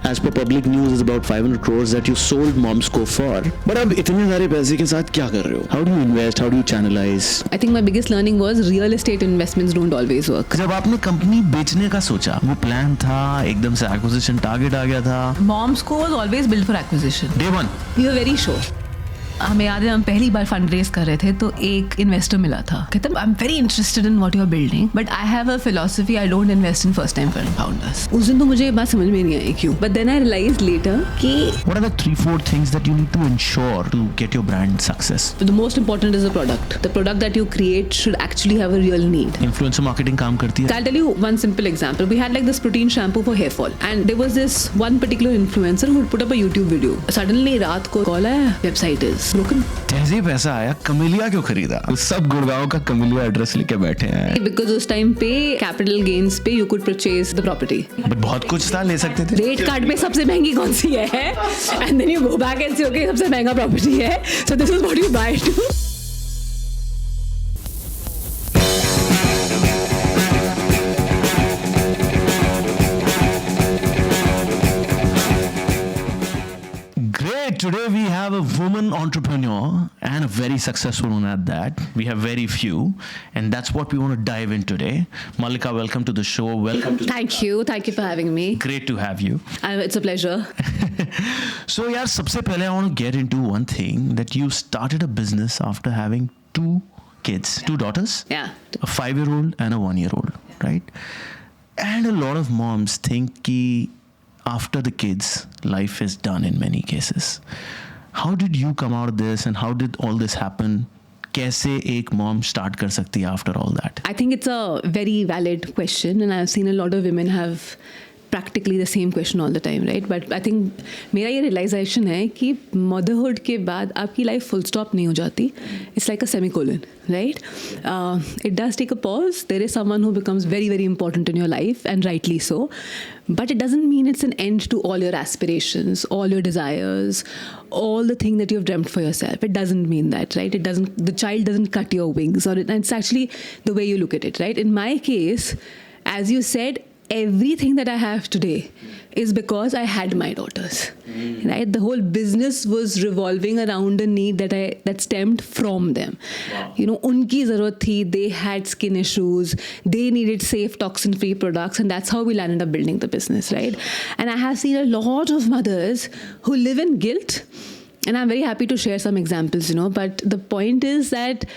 as per public news is about 500 crores that you sold Momsco for. But अब इतने सारे पैसे के साथ क्या कर रहे हो? How do you invest? How do you channelize? I think my biggest learning was real estate investments don't always work. जब आपने कंपनी बेचने का सोचा, वो प्लान था, एकदम से एक्विजिशन टारगेट आ गया था? Momsco was always built for acquisition. Day one. We were very sure. हमें याद है हम पहली बार फंड रेज कर रहे थे तो एक इन्वेस्टर मिला था, कहता I am very interested in what you are building but I have a philosophy, I don't invest in first time founders. उस दिन तो मुझे ये बात समझ में नहीं आई क्यों, but then I realised later कि What are the 3-4 things that you need to ensure to get your brand success? the most important is the product. The product that you create should actually have a real need. Influencer marketing काम करती है? I'll tell you one simple example. We had like this protein shampoo for hair fall and there was this one particular influencer who put up a YouTube video. Suddenly रात को call आया, website is broken. जैसे ही पैसा आया, कमिलिया क्यों खरीदा? सब गुड़गांव का कमिलिया एड्रेस लेके बैठे हैं. Because उस टाइम पे capital gains पे you could purchase the property. But बहुत कुछ था, ले सकते थे. रेट कार्ड में सबसे महंगी कौन सी है? And then you go back and say okay सबसे महंगा प्रॉपर्टी है. So this is what you buy to. Today we have a woman entrepreneur and a very successful one at that. We have very few and that's what we want to dive in today. Mallika, welcome to the show. Welcome to Thank you for having me. Great to have you. It's a pleasure. So yaar, sabse pehle I want to get into one thing that you started a business after having 2 kids, 2 daughters. Yeah. A 5-year-old and a 1-year-old, right? And a lot of moms think ki after the kids, life is done in many cases. How did you come out of this and how did all this happen? कैसे एक mom start कर सकती है after all that? I think it's a very valid question and I've seen a lot of women have practically the same question all the time, right? But I think मेरा ये realization है कि motherhood के बाद आपकी life full stop नहीं हो जाती. It's like a semicolon, right? It does take a pause. There is someone who becomes very, very important in your life and rightly so. But it doesn't mean it's an end to all your aspirations, all your desires, all the things that you've dreamt for yourself. It doesn't mean that, right? The child doesn't cut your wings, and it's actually the way you look at it, right? In my case, as you said, everything that I have today is because I had my daughters, right? The whole business was revolving around a need that stemmed from them. Wow. You know, unki zarurat thi, they had skin issues, they needed safe toxin-free products, and that's how we landed up building the business, right? And I have seen a lot of mothers who live in guilt, and I'm very happy to share some examples, you know, but the point is that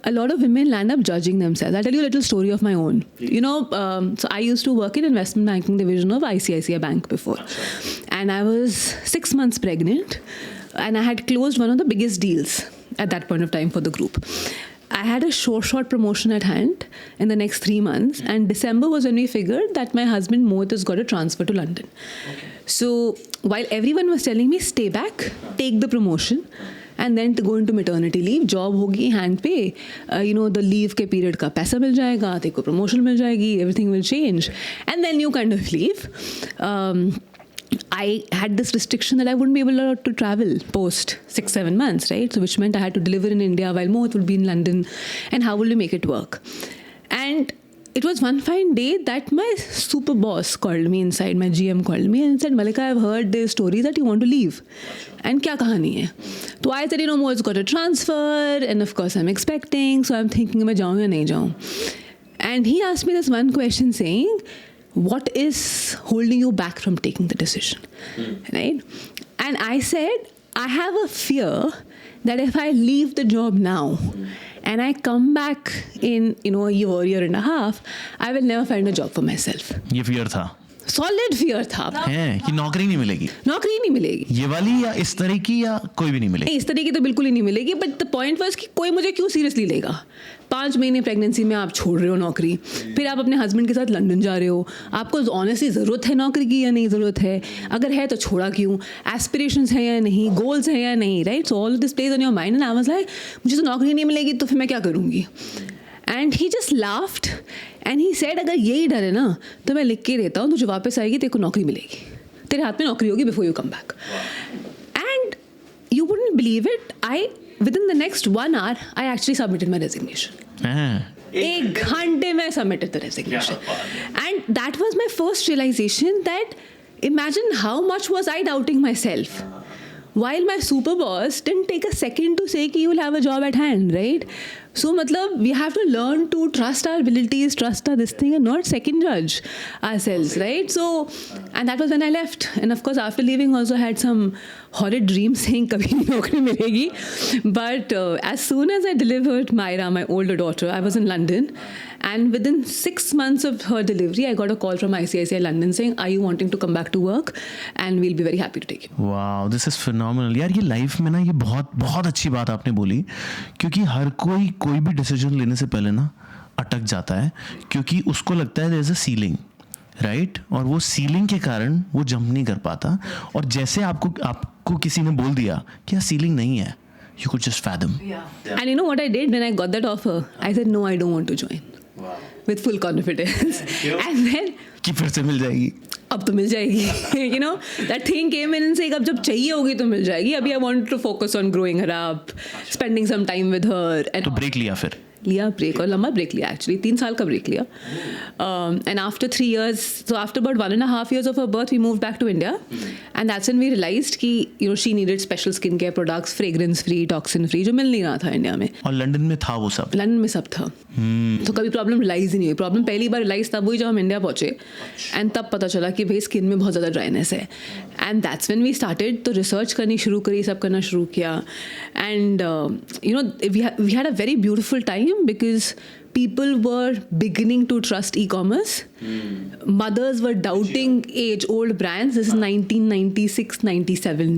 a lot of women land up judging themselves. I'll tell you a little story of my own. You know, so I used to work in investment banking division of ICICI Bank before. And I was 6 months pregnant and I had closed one of the biggest deals at that point of time for the group. I had a short promotion at hand in the next 3 months and December was when we figured that my husband Mohit has got to transfer to London. Okay. So while everyone was telling me stay back, take the promotion, and then to go into maternity leave, job होगी hand पे, you know, the leave के period का पैसा मिल जाएगा, तेको promotion मिल जाएगी, everything will change, and then you kind of leave. I had this restriction that I wouldn't be able to travel post 6-7 months, right? So which meant I had to deliver in India while Mohit would be in London, and how will we make it work? And it was one fine day that my super boss called me inside, my GM called me and said, Mallika, I've heard this story that you want to leave. And kya kahani hai? So I said, you know, Mohit's got a transfer and of course I'm expecting, so I'm thinking मैं जाऊँ या नहीं जाऊँ. And he asked me this one question saying, what is holding you back from taking the decision, right? And I said, I have a fear that if I leave the job now and I come back in, you know, a year and a half, I will never find a job for myself. ये fear था. Solid fear था. है कि नौकरी नहीं मिलेगी. नौकरी नहीं मिलेगी. ये वाली या इस तरह की या कोई भी नहीं मिलेगी. नहीं, इस तरह की तो बिल्कुल ही नहीं मिलेगी. But the point was कि कोई मुझे क्यों seriously लेगा. 5 महीने प्रेगनेंसी में आप छोड़ रहे हो नौकरी, फिर आप अपने हस्बैंड के साथ लंदन जा रहे हो, आपको ऑनेस्टली ज़रूरत है नौकरी की या नहीं ज़रूरत है, अगर है तो छोड़ा क्यों, एस्पिरेशंस है या नहीं, गोल्स है या नहीं, right? So all this plays on your mind and I was like मुझे तो नौकरी नहीं मिलेगी तो फिर मैं क्या करूँगी. And he just laughed and he said अगर यही डर है ना तो मैं लिख के देता हूँ, तुझे वापस आएगी तेरे को नौकरी मिलेगी, तेरे हाथ में नौकरी होगी before you come back. And you wouldn't believe it, I within the next 1 hour, I actually submitted my resignation. एक घंटे में submitted the resignation. And that was my first realization that imagine how much was I doubting myself. While my super boss didn't take a second to say that you will have a job at hand, right? So, matlab, we have to learn to trust our abilities, trust our this thing, and not second judge ourselves, right? So, and that was when I left. And of course, after leaving, also had some horrid dreams saying, "Kabhi nahi naukri milegi." But as soon as I delivered Myra, my older daughter, I was in London. And within 6 months of her delivery, I got a call from ICICI London saying, "Are you wanting to come back to work? And we'll be very happy to take you." Wow, this is phenomenal. यार ये life में ना ये बहुत बहुत अच्छी बात आपने बोली, क्योंकि हर कोई भी डिसीजन लेने से पहले ना अटक जाता है, क्योंकि उसको लगता है there is a ceiling, right? और वो सीलिंग के कारण वो जंप नहीं कर पाता. और जैसे आपको किसी ने बोल दिया कि यार सीलिंग नहीं है, you could just fathom. And you know what I did when I got that offer? I said, "No, I don't want to join." Wow. With full confidence. And then कि फिर से मिल जाएगी. अब तो मिल जाएगी. You know, that thing came in and said, अब जब चाहिए होगी तो मिल जाएगी. अभी I wanted to focus on growing her up, spending some time with her. तो ब्रेक लिया फिर? लिया ब्रेक, और लंबा ब्रेक लिया एक्चुअली, 3 साल का ब्रेक लिया. And after 3 years, so after about 1.5 years of her birth, we moved back to India. And that's when we realized कि you know she needed special skincare products, fragrance free, toxin free, जो मिल नहीं रहा था India में. और London में था वो सब? लंदन में सब था. तो कभी प्रॉब्लम रियलाइज ही नहीं हुई. प्रॉब्लम पहली बार रियलाइज तब हुई जब हम इंडिया पहुंचे. एंड तब पता चला कि भाई स्किन में बहुत ज़्यादा ड्राइनेस है. And that's when we started तो रिसर्च करनी शुरू करी, सब करना शुरू किया. And you know we had a very beautiful time because people were beginning to trust e-commerce. Mothers were doubting age-old brands. This is 1996, 97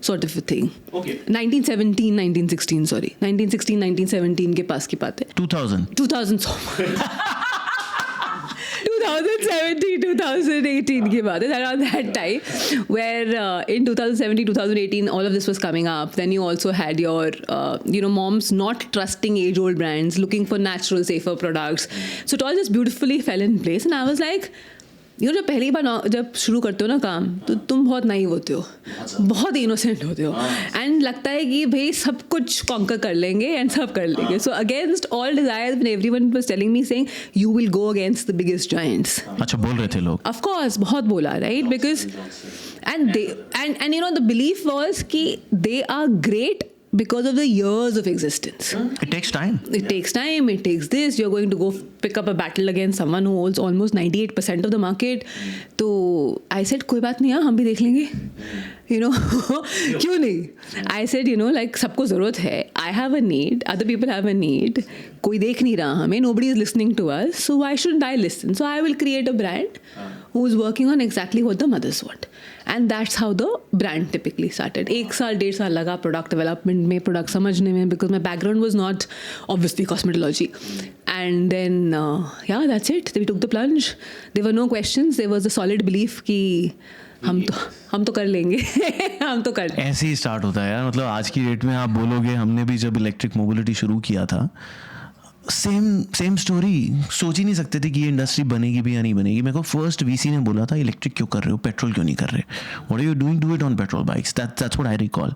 sort of a thing. Okay. 1917, 1916, sorry. 1916, 1917 के पास की बात है. 2000. 2017, 2018 की बात है. Around that time, where in 2017, 2018, all of this was coming up. Then you also had your, moms not trusting age-old brands, looking for natural, safer products. So it all just beautifully fell in place. And I was like, जब पहली बार जब शुरू करते हो ना काम, तो तुम बहुत नाइव होते हो, बहुत इनोसेंट होते हो. एंड लगता है कि भाई सब कुछ कॉन्कर कर लेंगे एंड सब कर लेंगे. So against all desires when everyone was telling me saying you will go against the biggest giants. अच्छा बोल रहे थे लोग? ऑफ कोर्स बहुत बोला, right? Because and you know the belief was कि they are great because of the years of existence. It takes time. It takes time. It takes this. You're going to go pick up a battle against someone who holds almost 98% of the market. So I said, कोई बात नहीं है, हम भी देख लेंगे. You know, क्यों नहीं? I said, like सबको ज़रूरत है. I have a need. Other people have a need. कोई देख नहीं रहा हमें. Nobody is listening to us. So why shouldn't I listen? So I will create a brand who's working on exactly what the mothers want. And that's how the brand typically started. 1 साल 1.5 साल लगा product development में, product समझने में, because my background was not obviously cosmetology. And then, that's it. We took the plunge. There were no questions. There was a solid belief कि हम तो कर लेंगे. हम तो कर लेंगे. ऐसे ही स्टार्ट होता है यार. मतलब आज की डेट में आप बोलोगे, हमने भी जब इलेक्ट्रिक मोबिलिटी शुरू किया था, सेम स्टोरी. सोच ही नहीं सकते थे कि ये इंडस्ट्री बनेगी भी या नहीं बनेगी. मेरे को फर्स्ट वीसी ने बोला था इलेक्ट्रिक क्यों कर रहे हो, पेट्रोल क्यों नहीं कर रहे, what are you doing, do it on petrol bikes. That's what I recall.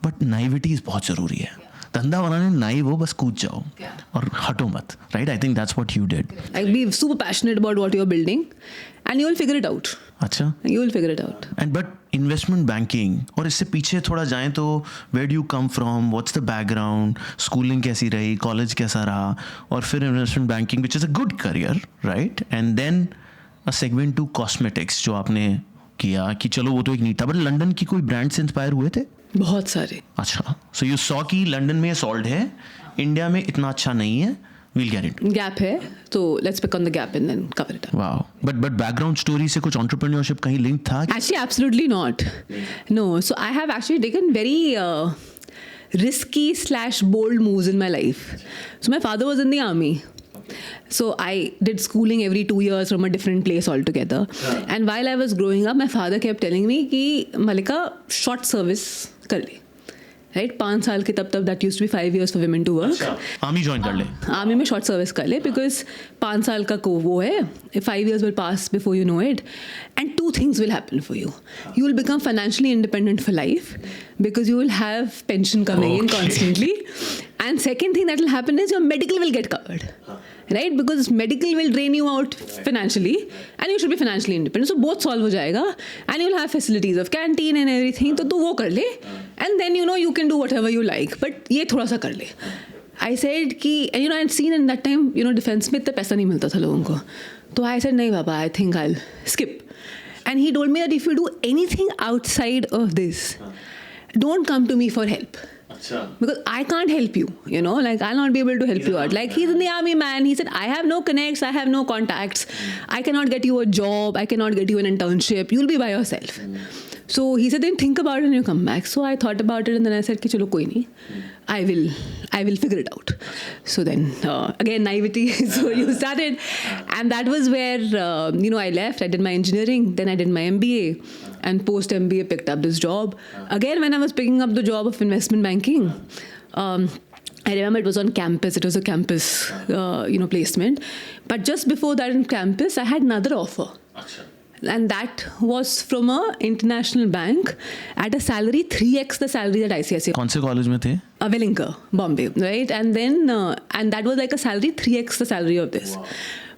But naivety बहुत ज़रूरी है. धंधा बनाने नाइव हो, बस कूद जाओ और हटो मत, right? I think that's what you did. Like be super passionate about what you're building and you will figure it out. अच्छा. You will figure it out. And but investment banking, और इससे पीछे थोड़ा जाएं तो where do you come from, what's the background, schooling कैसी रही, college कैसा रहा, और फिर investment banking which is a good career, right? And then a segment to cosmetics जो आपने किया, कि चलो वो तो एक नहीं था, बट लंदन की कोई ब्रांड से इंस्पायर हुए थे? बहुत सारे. अच्छा. सो यू सॉ कि लंदन में सॉल्ट है, इंडिया में इतना अच्छा नहीं है, we'll get into. Gap है, तो let's pick on the gap and then cover it up. Wow. But background story से कुछ entrepreneurship कहीं link था? Actually, absolutely not. No. So I have actually taken very risky/bold moves in my life. So my father was in the army. So I did schooling every 2 years from a different place altogether. And while I was growing up, my father kept telling me कि Malika, short service कर ले. Right? 5 साल के तब that used to be 5 years for women to work. Army join कर ले. Army में short service कर ले, बिकॉज 5 साल का वो है. 5 years will pass before you know it, and 2 things will happen for you. You will become financially independent for life because you will have pension coming in constantly. And second thing that will happen is your medical will get covered. right? Because medical will drain you out financially and you should be financially independent. So both solve हो जाएगा and you'll have facilities of canteen and everything. तो तू वो कर ले and then you can do whatever you like. But ये थोड़ा सा कर ले. I said कि and I'd seen in that time defense में इतना पैसा नहीं मिलता था लोगों को. तो I said नहीं बाबा, I think I'll skip. And he told me that if you do anything outside of this, don't come to me for help. Because I can't help you, like I'll not be able to help you out. Like he's in the army, man. He said, I have no connects, I have no contacts. I cannot get you a job, I cannot get you an internship. You'll be by yourself. So he said, then think about it and you come back. So I thought about it and then I said, ki chalo koi nahi. I will figure it out. So then again naivety. So you started, and that was where I left. I did my engineering, then I did my MBA, and post MBA picked up this job. Again, when I was picking up the job of investment banking, I remember it was on campus. It was a campus placement. But just before that on campus, I had another offer. And that was from a international bank at a salary 3x the salary that ICICI. कौन से college में थे? Wellinker, Bombay, right? And then and that was like a salary 3x the salary of this. Wow.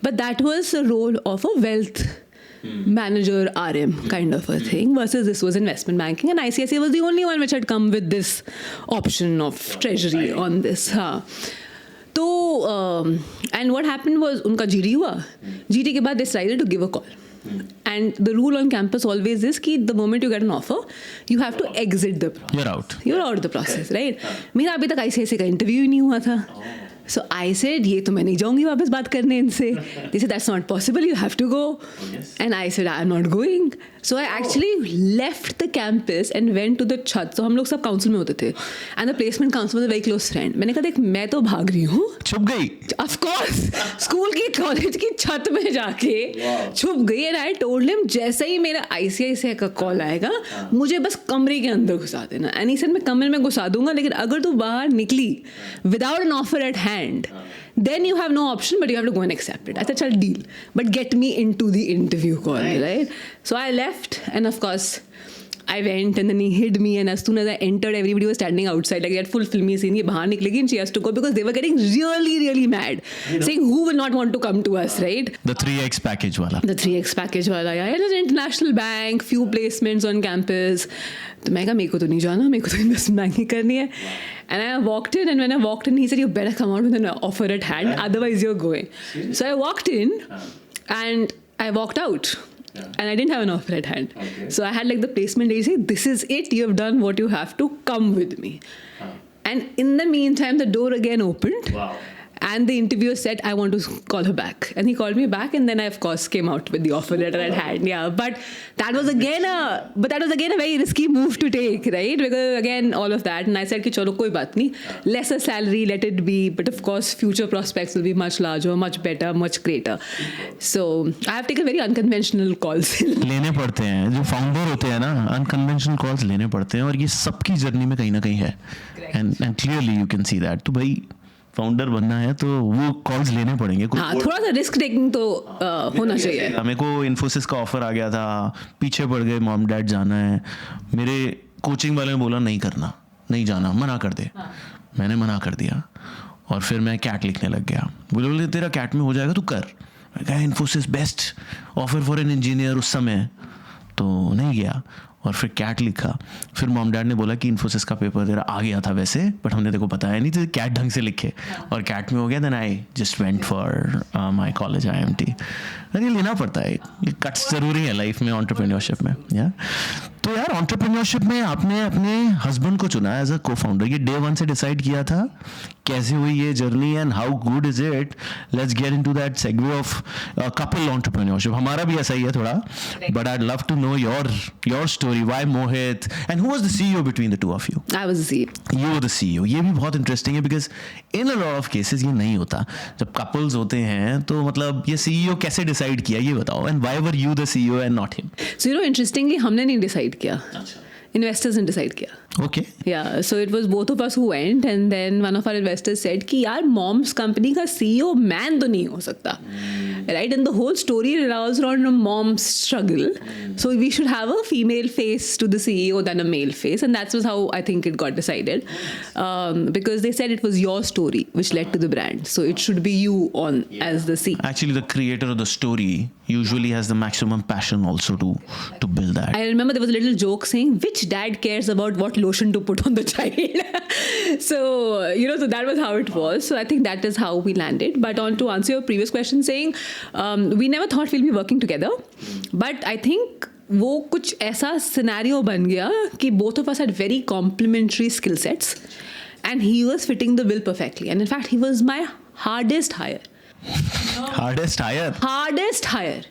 But that was a role of a wealth manager, RM kind of a thing, versus this was investment banking, and ICICI was the only one which had come with this option of treasury on this. So and what happened was उनका GD हुआ. GD के बाद they decided to give a call. And the rule on campus always is कि the moment you get an offer, you have to exit the process. You're out of the process, right? मेरा अभी तक ICICI का interview ही नहीं हुआ था. So I said, ये तो मैं नहीं जाऊँगी वापस बात करने इनसे. They said, that's not possible, you have to go. And I said, I'm not going. So I actually left the campus and went to the chat. So हम लोग सब council में होते थे. And the placement council was a very close friend. मैंने कहा देख मैं तो भाग रही हूँ. छुप गई. Of course. स्कूल की कॉलेज की छत में जाके छुप गई. And I told him जैसे ही मेरा ICICI का कॉल आएगा मुझे बस कमरे के अंदर घुसा देना. And he said मैं कमरे में घुसा दूंगा लेकिन अगर तू बाहर निकली without an offer at hand, then you have no option, but you have to go and accept it. I said, chal, deal. But get me into the interview call, right? So I left, and of course, I went, and then he hid me, and as soon as I entered, everybody was standing outside. Like, they had full filmy scene, ye bahar niklegi, and she has to go, because they were getting really, really mad. Saying, who will not want to come to us, right? The 3X package wala. The 3X package wala, yeah. It was an international bank, few placements on campus. तो मैं कहा मेरे को तो नहीं जाना, मेरे को तो इन्वेस्टमेंट बैंकिंग करनी है. And I walked in, and when I walked in, he said, you better come out with an offer at hand, otherwise you're going. So I walked in, and I walked out. And I didn't have an offer at hand. So I had like the placement lady say, this is it, you have done what you have to, come with me. And in the meantime, the door again opened. Wow. And the interviewer said, I want to call her back. And he called me back, and then I, of course, came out with the offer letter at hand. Yeah, but that was again a very risky move to take, right? Because again, all of that. And I said, ki chalo, koi baat nahi. Lesser salary, let it be. But of course, future prospects will be much larger, much better, much greater. So I have taken very unconventional calls. लेने पड़ते हैं. जो founder होते हैं ना, unconventional calls लेने पड़ते हैं, और ये सबकी जर्नी में कहीं ना कहीं है. And clearly you can see that. तो भाई फाउंडर बनना है तो वो कॉल्स लेने पड़ेंगे. हाँ, थोड़ा सा रिस्क टेकिंग तो होना चाहिए. मेरे को इन्फोसिस का ऑफर आ गया था, पीछे पड़ गए, मॉम डैड जाना है. मेरे कोचिंग वाले ने बोला नहीं करना, नहीं जाना, मना कर दे. मैंने मना कर दिया और फिर मैं कैट लिखने लग गया. बोले तेरा कैट में हो जाएगा, तू कर. मैं कहा Infosys best offer for an engineer उस समय, तो नहीं गया. और फिर कैट लिखा. फिर मॉम डैड ने बोला कि इन्फोसिस का पेपर तेरा आ गया था वैसे, बट हमने तेरे को बताया नहीं, तो कैट ढंग से लिखे. और कैट में हो गया. Then I just went for my college IMT. ये लेना पड़ता है, ये कट्स ज़रूरी है लाइफ में, एंटरप्रेन्योरशिप में. या तो यार एंटरप्रेन्योरशिप में आपने अपने हस्बैंड को चुना एज अ को फाउंडर. ये डे 1 से डिसाइड किया था? कैसे हुई ये journey and how good is it? Let's get into that segue of couple entrepreneurship. हमारा भी ऐसा ही है थोड़ा, but I love to know your story. Why Mohit and who was the CEO between the two of you? I was the CEO. You were the CEO. ये भी बहुत interesting है, because in a lot of cases ये नहीं होता. जब couples होते हैं तो मतलब ये CEO कैसे डिसाइड किया, ये बताओ. And why were you the CEO and not him? So interestingly हमने नहीं डिसाइड किया. इन्वेस्टर्स ने डिसाइड किया. Okay. Yeah, so it was both of us who went, and then one of our investors said कि यार mom's company का CEO man तो नहीं हो सकता, right? And the whole story revolves around a mom's struggle. So we should have a female face to the CEO than a male face, and that was how I think it got decided, because they said it was your story which led to the brand, so it should be you on as the CEO. Actually, the creator of the story usually has the maximum passion also to build that. I remember there was a little joke saying, which dad cares about what lotion to put on the child? So, so that was how it was. So I think that is how we landed. But on to answer your previous question saying, we never thought we'll be working together. But I think वो कुछ ऐसा scenario बन गया कि both of us had very complementary skill sets and he was fitting the bill perfectly. And in fact, he was my hardest hire. Hardest hire.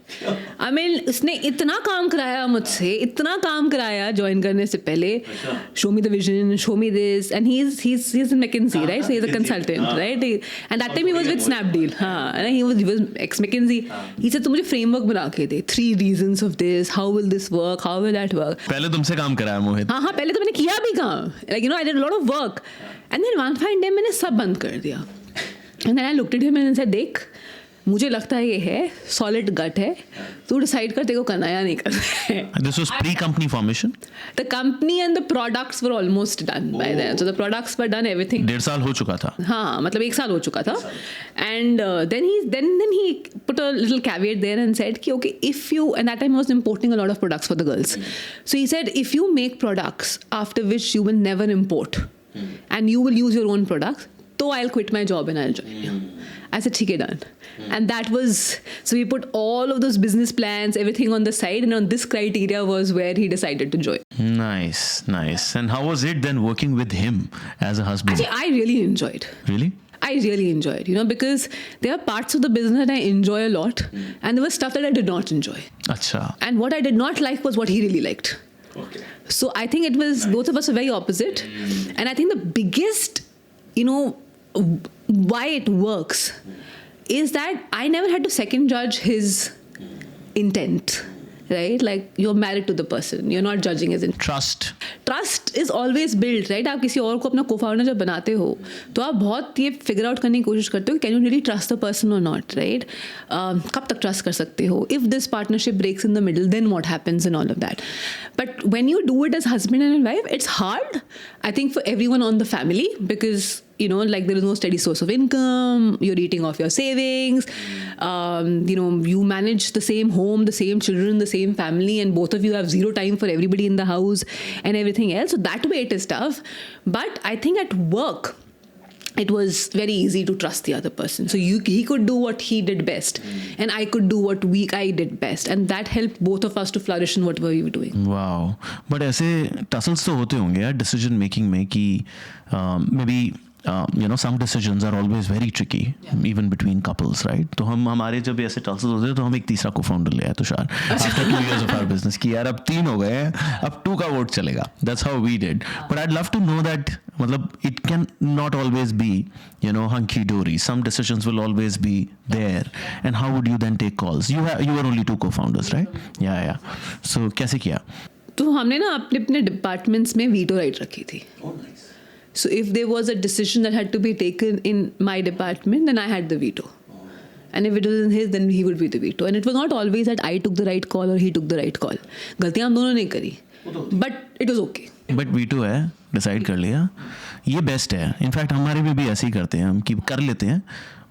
I mean, उसने इतना काम कराया मुझसे, इतना काम कराया ज्वाइन करने से पहले. Show me the vision, show me this, and he's in McKinsey, right? So he's a consultant, right? And that time he was with Snapdeal. And he was ex McKinsey. He said, "तू मुझे framework बना के दे. 3 reasons of this. How will this work? How will that work?" पहले तुमसे काम कराया मोहित. हाँ, पहले तो मैंने किया भी काम. Like I did a lot of work, and then one fine day मैंने सब बंद कर दिया. And then I looked at him and said, देख, मुझे लगता है ये है, solid gut है, तू decide कर तेरे को करना या नहीं करना है. This was pre-company formation? The company and the products were almost done by then. So the products were done, everything. 1.5 साल हो चुका था. हाँ, मतलब 1 साल हो चुका था. And then he put a little caveat there and said कि okay, if you, and that time I was importing a lot of products for the girls. So he said, if you make products after which you will never import and you will use your own products, so I'll quit my job and I'll join you. I said, "ठीक है, done." And that was, so we put all of those business plans, everything on the side, and on this criteria was where he decided to join. Nice. And how was it then working with him as a husband? Actually, I really enjoyed. Really? I really enjoyed, because there are parts of the business that I enjoy a lot, and there was stuff that I did not enjoy. Acha. And what I did not like was what he really liked. Okay. So I think it was, both of us were very opposite. And I think the biggest, why it works is that I never had to second judge his intent, right? Like, you're married to the person, you're not judging his intent. Trust is always built, right? आप किसी और को अपना co-founder जब बनाते हो तो आप बहुत ये figure out करने की कोशिश करते हो, can you really trust the person or not, right? कब तक trust कर सकते हो? If this partnership breaks in the middle, then what happens and all of that. But when you do it as husband and wife, it's hard, I think, for everyone on the family, because like there is no steady source of income, you're eating off your savings, you manage the same home, the same children, the same family, and both of you have zero time for everybody in the house and everything else. So that way it is tough. But I think at work, it was very easy to trust the other person. So he could do what he did best, and I could do what I did best, and that helped both of us to flourish in whatever we were doing. Wow. But ऐसे tussles तो होते होंगे यार decision making में कि maybe some decisions are always very tricky, even between couples, right? तो हमारे जब ऐसे tussles होते हैं तो हम एक तीसरा co-founder ले आए Tushar after 2 years of our business कि यार अब 3 हो गए हैं, अब 2 का vote चलेगा. That's how we did. But I'd love to know that मतलब it can not always be hunky dory. Some decisions will always be there, and how would you then take calls? You were only 2 co-founders, right? Yeah. So कैसे किया? तो हमने ना अपने departments में veto right रखी थी. Oh, nice. So if there was a decision that had to be taken in my department, then I had the veto. And if it was in his, then he would be the veto. And it was not always that I took the right call or he took the right call. गलतियाँ हम दोनों ने करी. But it was okay. But veto है, decide कर लिया. ये best है. In fact हमारे में भी ऐसे ही करते हैं हम कि कर लेते हैं.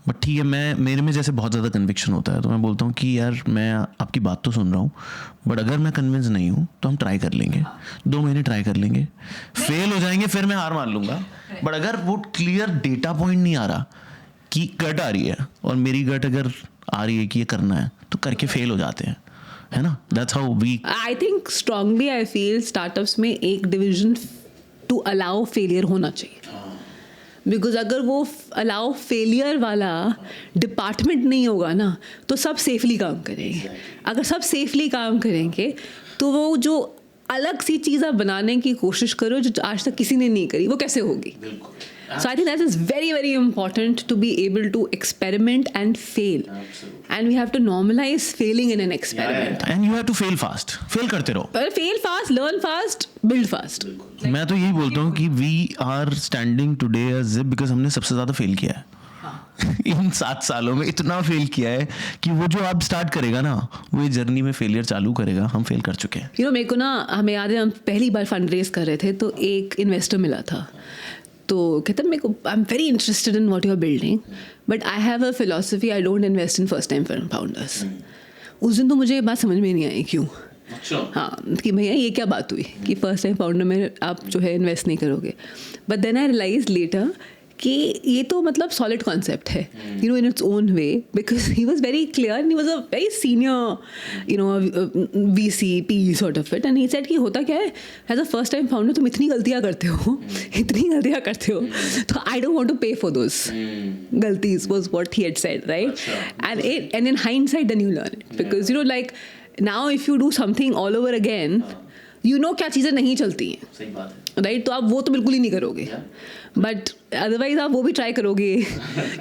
बट ठीक है, मेरे में जैसे बहुत ज़्यादा कन्विक्शन होता है तो मैं बोलता हूँ कि यार मैं आपकी बात तो सुन रहा हूँ, बट अगर मैं कन्विंस नहीं हूँ तो हम ट्राई कर लेंगे, 2 महीने ट्राई कर लेंगे, फेल हो जाएंगे फिर मैं हार मान लूँगा. बट अगर वो क्लियर डेटा पॉइंट नहीं आ रहा कि गट आ रही है और मेरी गट अगर आ रही है कि ये करना है तो करके फेल हो जाते हैं, है ना? That's how we. I think strongly I feel startups में एक डिवीजन टू अलाउ फेलियर होना चाहिए. बिकॉज अगर वो अलाउ फेलियर वाला डिपार्टमेंट नहीं होगा ना तो सब सेफली काम करेंगे. अगर सब सेफली काम करेंगे तो वो जो अलग सी चीज़ आप बनाने की कोशिश करो जो आज तक किसी ने नहीं करी, वो कैसे होगी? So I think that is very, very important to be able to experiment and fail. Absolutely. And we have to normalize failing in an experiment. And you have to fail fast. Fail करते रहो. Well, fail fast, learn fast, build fast. मैं तो यही बोलता हूँ कि we are standing today as Zip because हमने सबसे ज़्यादा फेल किया है इन 7 सालों में इतना फेल किया है कि वो जो आप स्टार्ट करेगा ना वो ये जर्नी में फेलियर चालू करेगा. हम फेल कर चुके हैं. मेरे को ना हमें याद है हम पहली बार फंड रेज कर रहे थे तो एक इन्वेस्टर मिला था तो कहता मेरे को I am very interested in what you are building but I have a philosophy I don't invest in first time founders. उस दिन तो मुझे ये बात समझ में नहीं आई क्यों. हाँ कि भैया ये क्या बात हुई कि फर्स्ट टाइम फाउंडर में आप जो है इन्वेस्ट नहीं करोगे. But then I realise later कि ये तो मतलब सॉलिड कॉन्सेप्ट है in its own way because he was very clear he was a very senior VC PE sort of it and he said कि होता क्या है as a first time founder तुम इतनी गलतियाँ करते हो तो I don't want to pay for those गलतीज was what he had said right and in hindsight then you learn it because like now if you do something all over again क्या चीज़ें नहीं चलती हैं राइट तो आप वो तो बिल्कुल ही नहीं करोगे बट अदरवाइज आप वो भी ट्राई करोगे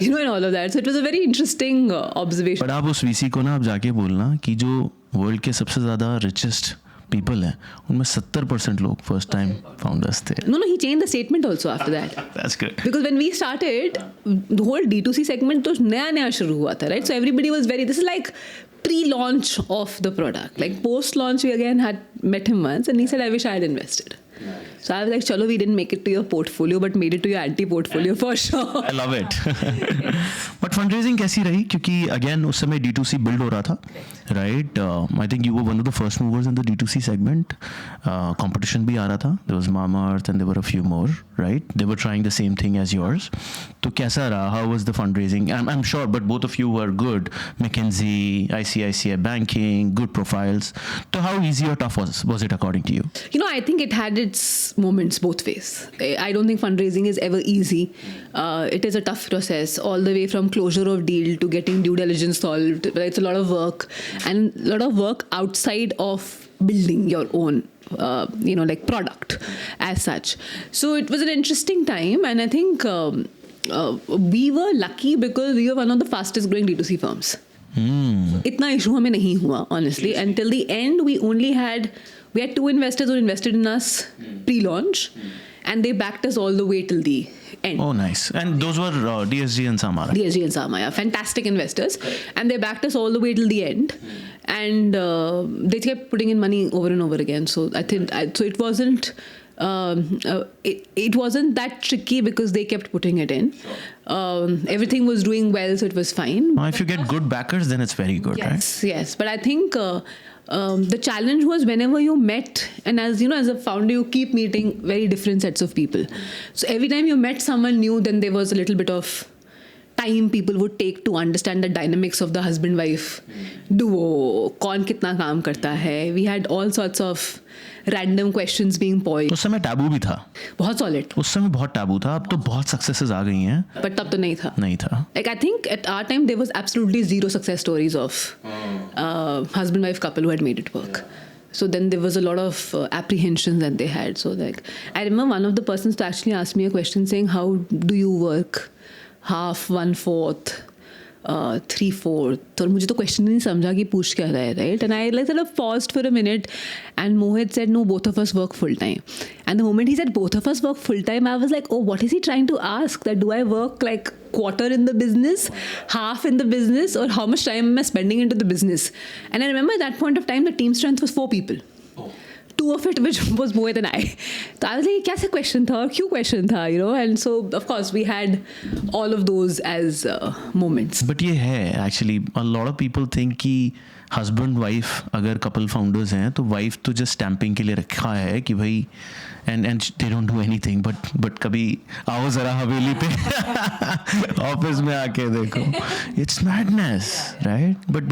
in all of that. So it was a very interesting observation. But आप उस VC को ना आप जाके बोलना कि जो वर्ल्ड के सबसे ज़्यादा रिचेस्ट पीपल हैं उनमें 70% लोग फर्स्ट टाइम फाउंडर्स थे. No, he changed the statement also after that. That's good. Because when we started, the whole D2C segment तो नया शुरू हुआ था, right? So everybody was this is like pre-launch of the product. Like post-launch, we again had met him once and he said, I wish I had invested. So I was like, chalo, we didn't make it to your portfolio, but made it to your anti-portfolio for sure. I love it. But fundraising कैसी रही? क्योंकि again उस समय D2C build हो रहा था, right? I think you were one of the first movers in the D2C segment. Competition भी आ रहा था. There was Mamaearth and there were a few more, right? They were trying the same thing as yours. तो कैसा रहा? How was the fundraising? I'm sure, but both of you were good. McKinsey, ICICI Banking, good profiles. So how easy or tough was it according to you? I think it had its moments both ways. I don't think fundraising is ever easy. It is a tough process all the way from closure of deal to getting due diligence solved. It's a lot of work and a lot of work outside of building your own like product as such. So it was an interesting time and I think we were lucky because we were one of the fastest growing D2C firms. इतना issue हमें नहीं हुआ honestly. Until the end we had 2 investors who invested in us pre-launch and they backed us all the way till the end. Oh, nice. And those were DSG and Samara. DSG and Sama, yeah. Fantastic investors. And they backed us all the way till the end. And they kept putting in money over and over again. So I think, so it wasn't, it wasn't that tricky because they kept putting it in. Everything was doing well, so it was fine. If you get good backers, then it's very good, right? Yes. But I think the challenge was whenever you met, and as as a founder, you keep meeting very different sets of people. So every time you met someone new, then there was a little bit of time people would take to understand the dynamics of the husband-wife duo. कौन कितना काम करता है? We had all sorts of random questions being poised. उस समय taboo भी था. बहुत solid. उस समय बहुत टैबू था. अब तो बहुत सक्सेसेस आ गई हैं. But तब तो नहीं था. नहीं था. Like I think at our time there was absolutely zero success stories of husband-wife couple who had made it work. So then there was a lot of apprehensions that they had. So like I remember one of the persons to actually ask me a question saying, how do you work? Half, 1/4, 3/4. तो मुझे तो question नहीं समझा कि पूछ क्या रहा है, right? And I like sort of paused for a minute and Mohit said, no, both of us work full time. And the moment he said both of us work full time, I was like, oh, what is he trying to ask? That do I work like quarter in the business, half in the business, or how much time am I spending into the business? And I remember at that point of time, the team strength was 4 people. 2 of it which was more than I. So I was like, कैसे question था और क्यों question था, and so of course we had all of those as moments. But ये है actually a lot of people think कि husband wife अगर couple founders हैं तो wife तो just stamping के लिए रखा है कि भाई and they don't do anything but कभी आओ जरा हवेली पे ऑफिस में आके देखो. It's madness, right? But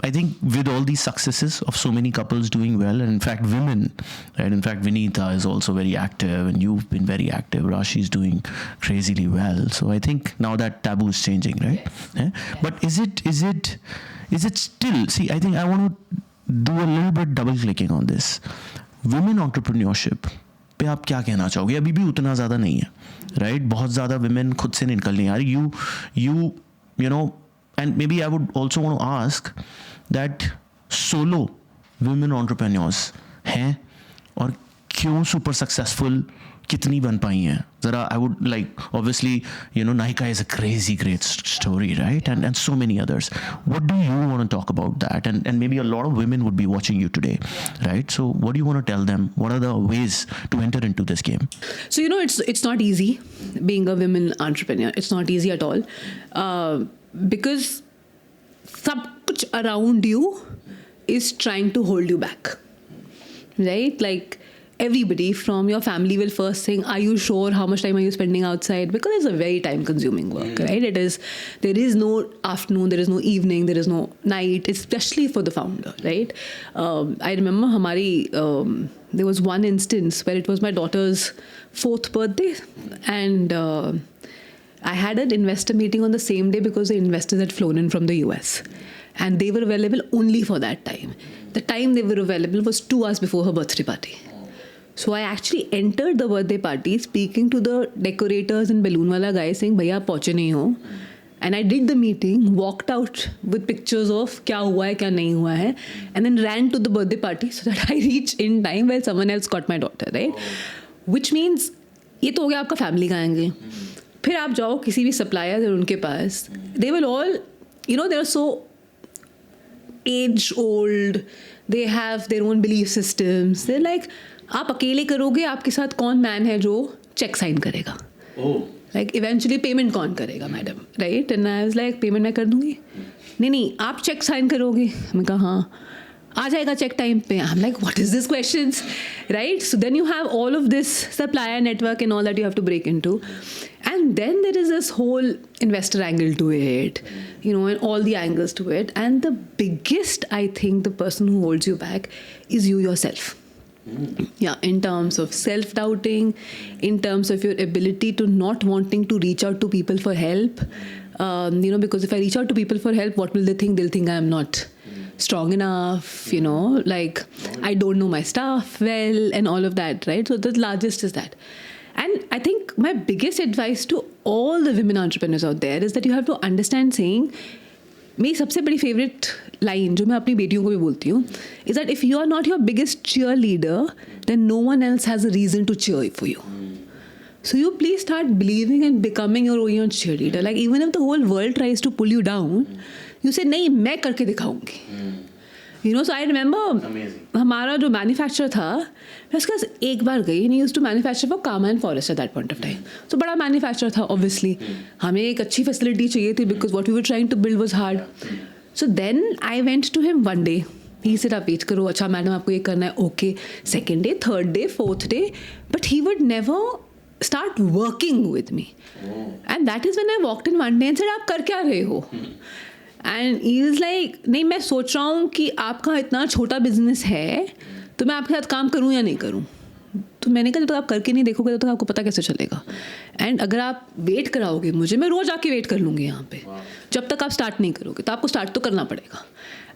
I think with all these successes of so many couples doing well, and in fact women, right? In fact Vinita is also very active and you've been very active. Rashi is doing crazily well. So I think now that taboo is changing, right? Yeah? But is it still, see, I think I want to do a little bit double clicking on this. Women entrepreneurship पे आप क्या कहना चाहोगे? अभी भी उतना ज़्यादा नहीं है, right? बहुत ज़्यादा women खुद से निकल नहीं आ रही. You know, and maybe I would also want to ask that solo women entrepreneurs हैं और क्यों सुपर सक्सेसफुल कितनी बन पाई हैं ज़रा? I would like, obviously Nykaa is a crazy great story, right? And so many others. What do you want to talk about that? And maybe a lot of women would be watching you today, right? So what do you want to tell them? What are the ways to enter into this game? So it's not easy being a women entrepreneur. It's not easy at all, because सब कुछ around you is trying to hold you back, right? Like everybody from your family will first think, are you sure? How much time are you spending outside? Because it's a very time consuming work, right? There is no afternoon, there is no evening, there is no night, especially for the founder, right? I remember there was one instance where it was my daughter's 4th birthday, and I had an investor meeting on the same day because the investors had flown in from the US. And they were available only for that time. The time they were available was 2 hours before her birthday party. So I actually entered the birthday party speaking to the decorators and balloon wala guy saying, "Bhaiya aap pahunche nahi ho." And I did the meeting, walked out with pictures of kya hua hai, kya nahi hua hai, and then ran to the birthday party so that I reach in time while someone else got my daughter, right? Which means ये तो हो गया आपका family का angle. फिर आप जाओ किसी भी सप्लायर उनके पास, they will all, they are so age old, they have their own belief systems. They're like, आप अकेले करोगे, आपके साथ कौन मैन है जो चेक साइन करेगा? लाइक इवेंचुअली पेमेंट कौन करेगा madam, right? And I was like, payment मैं कर दूंगी. नहीं आप चेक साइन करोगे? मैं कहा हाँ. आ जाएगा चेक टाइम पे? I am like, what is this questions, right? So then you have all of this supplier network and all that you have to break into. And then there is this whole investor angle to it, and all the angles to it. And the biggest, I think, the person who holds you back is you yourself. Yeah, in terms of self-doubting, in terms of your ability to not wanting to reach out to people for help. Because if I reach out to people for help, what will they think? They'll think I'm not strong enough, like I don't know my stuff well and all of that, right? So the largest is that. And I think my biggest advice to all the women entrepreneurs out there is that you have to understand saying, मेरी सबसे बड़ी favourite line जो मैं अपनी बेटियों को भी बोलती हूँ is that if you are not your biggest cheerleader, then no one else has a reason to cheer for you. So you please start believing and becoming your own cheerleader. Like even if the whole world tries to pull you down, you say नहीं मैं करके दिखाऊंगी. So I remember हमारा जो manufacture था, मैं उसके पास एक बार गई, and he used to manufacture for Kama and Forest at that point of time. So बड़ा मैन्युफैक्चर था obviously. हमें एक अच्छी फैसिलिटी चाहिए थी because what we were trying to build was hard. So then I went to him one day. He said, आप wait करो, अच्छा मैडम आपको ये करना है, okay. Second day, third day, fourth day. But he would never start working with me. And that is when I walked in one day and said, आप कर क्या रहे हो? एंड ही इज़ लाइक, नहीं मैं सोच रहा हूँ कि आपका इतना छोटा बिजनेस है तो मैं आपके साथ काम करूँ या नहीं करूँ. तो मैंने कहा जब तक आप करके नहीं देखोगे तो आपको पता कैसे चलेगा. एंड अगर आप वेट कराओगे मुझे, मैं रोज़ आके वेट कर लूँगी यहाँ पे. जब तक आप स्टार्ट नहीं करोगे तो आपको स्टार्ट तो करना पड़ेगा.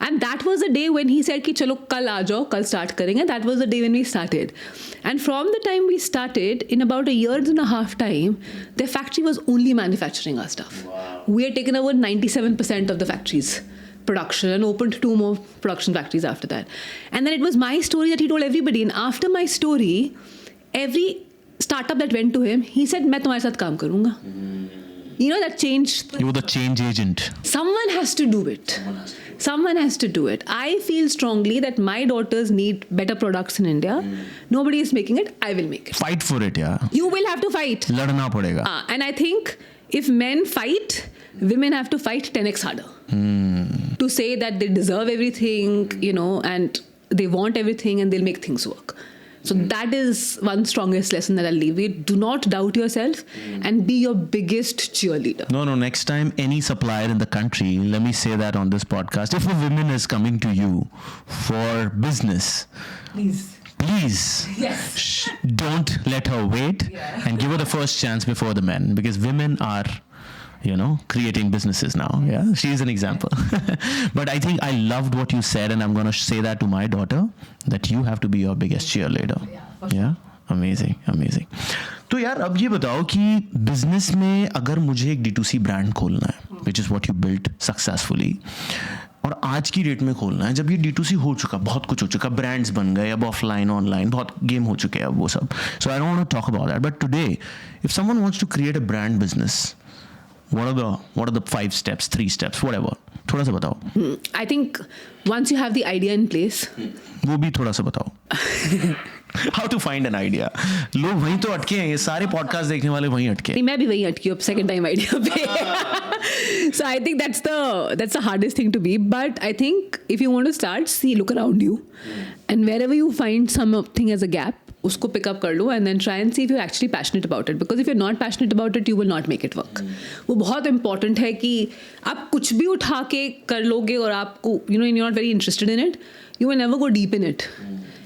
And that was the day when he said कि चलो कल आ जाओ, कल स्टार्ट करेंगे. That was the day when we started. And from the time we started, in about a year and a half time, the factory was only manufacturing our stuff. We had taken over 97% of the factory's production and opened 2 more production factories after that. And then it was my story that he told everybody. And after my story, every startup that went to him, he said, मैं तुम्हारे साथ काम करूँगा. That changed. You were the change agent. Someone has to do it. Someone has to do it. I feel strongly that my daughters need better products in India. Nobody is making it. I will make it. Fight for it, yeah. You will have to fight. लड़ना पड़ेगा. And I think if men fight, women have to fight 10x harder. To say that they deserve everything, and they want everything and they'll make things work. So that is one strongest lesson that I'll leave you. Do not doubt yourself and be your biggest cheerleader. No, next time any supplier in the country, let me say that on this podcast, if a woman is coming to you for business, please don't let her wait and give her the first chance before the men, because women are creating businesses now. Yeah, she's an example. But I think I loved what you said, and I'm going to say that to my daughter, that you have to be your biggest cheerleader. Yeah, amazing. तो यार अब ये बताओ कि business में अगर मुझे एक D2C ब्रांड खोलना है, which is what you built successfully, और आज की डेट में खोलना है जब ये D2C हो चुका, बहुत कुछ हो चुका, ब्रांड्स बन गए, अब ऑफलाइन ऑनलाइन बहुत गेम हो चुके हैं अब वो सब. So I don't want to talk about that, but today if someone wants to create a brand business, what are the 5 steps, 3 steps, whatever, थोड़ा सा बताओ. I think once you have the idea in place, वो भी थोड़ा सा बताओ. How to find an idea. लोग वहीं तो अटके हैं, ये सारे पॉडकास्ट देखने वाले वहीं अटके. नहीं, मैं भी वहीं अटकी हूँ सेकंड टाइम आइडिया पे. So I think that's the hardest thing to be. But I think if you want to start, look around you, and wherever you find something as a gap, उसको pick up कर लो and then try and see if you're actually passionate about it. Because if you're not passionate about it, you will not make it work. वो बहुत important है कि आप कुछ भी उठा के कर लोगे और आपको you're not very interested in it, you will never go deep in it.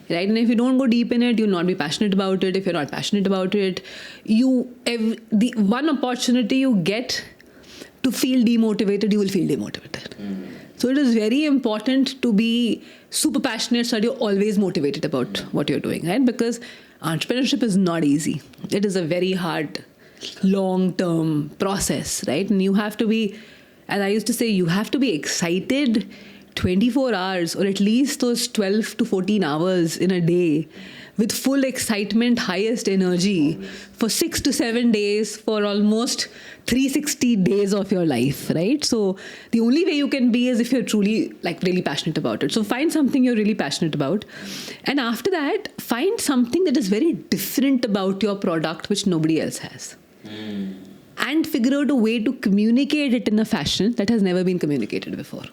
Right? And if you don't go deep in it, you'll not be passionate about it. If you're not passionate about it, the one opportunity you get to feel demotivated, you will feel demotivated. So it is very important to be super passionate so that you're always motivated about what you're doing, right? Because entrepreneurship is not easy. It is a very hard, long-term process, right? And you have to be, as I used to say, you have to be excited 24 hours or at least those 12 to 14 hours in a day with full excitement, highest energy for 6 to 7 days for almost 360 days of your life, right? So the only way you can be is if you're truly really passionate about it. So find something you're really passionate about. And after that, find something that is very different about your product which nobody else has. And figure out a way to communicate it in a fashion that has never been communicated before.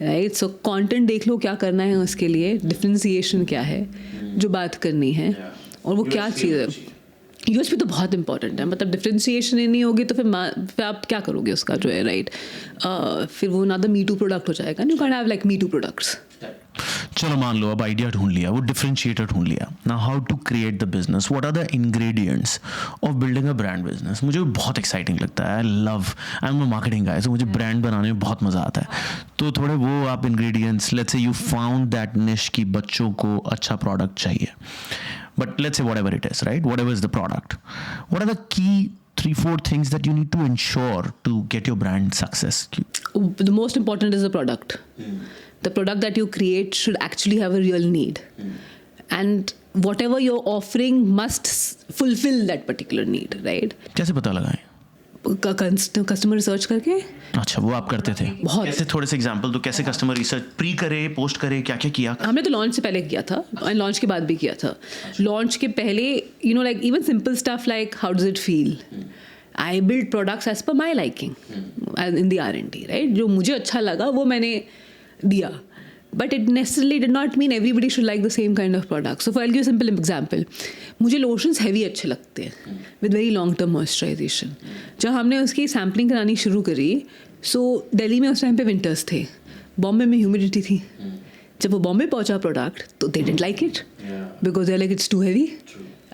Right. So content देख लो क्या करना है उसके लिए, differentiation क्या है जो बात करनी है, और वो क्या चीज़ है. यूएसपी तो बहुत इंपॉर्टेंट है. मतलब डिफरेंशिएशन ही नहीं होगी तो फिर आप क्या करोगे उसका जो है, राइट. फिर वो ना द मी टू प्रोडक्ट हो जाएगा. You can have like me two products. चलो मान लो अब आइडिया ढूंढ लिया, वो डिफरेंशिएटर ढूंढ लिया. Now how to create the business, what are the ingredients of building a brand business. मुझे बहुत एक्साइटिंग लगता है. I am a marketing guy, सो मुझे ब्रांड बनाने में बहुत मजा आता है. तो थोड़े वो आप ingredients, let's say you found that निश कि बच्चों को अच्छा प्रोडक्ट चाहिए, but let's say whatever it is, right? Whatever is the product, what are the key 3-4 things that you need to ensure to get your brand success? The most important is the product. The product that you create should actually have a real need. And whatever you're offering must fulfill that particular need, right? कैसे पता लगाएं? Customer research करके. अच्छा, वो आप करते थे. बहुत. कैसे, थोड़े से एग्जांपल तो कैसे कस्टमर रिसर्च प्री करे, पोस्ट करे, क्या क्या किया? हमने तो लॉन्च से पहले किया था और लॉन्च के बाद भी किया था. लॉन्च के पहले like even simple stuff like how does it feel. I build products as per my liking in the R&D, right? जो मुझे अच्छा लगा वो मैंने दिया. But it necessarily did not mean everybody should like the same kind of product. So I'll give you a simple example. मुझे lotions heavy अच्छे लगते हैं with very long term moisturization. जब हमने उसकी सैम्पलिंग करानी शुरू करी, so दिल्ली में उस टाइम पे विंटर्स थे, बॉम्बे में ह्यूमिडिटी थी. जब वो बॉम्बे पहुंचा प्रोडक्ट तो they didn't like it because they're like it's too heavy.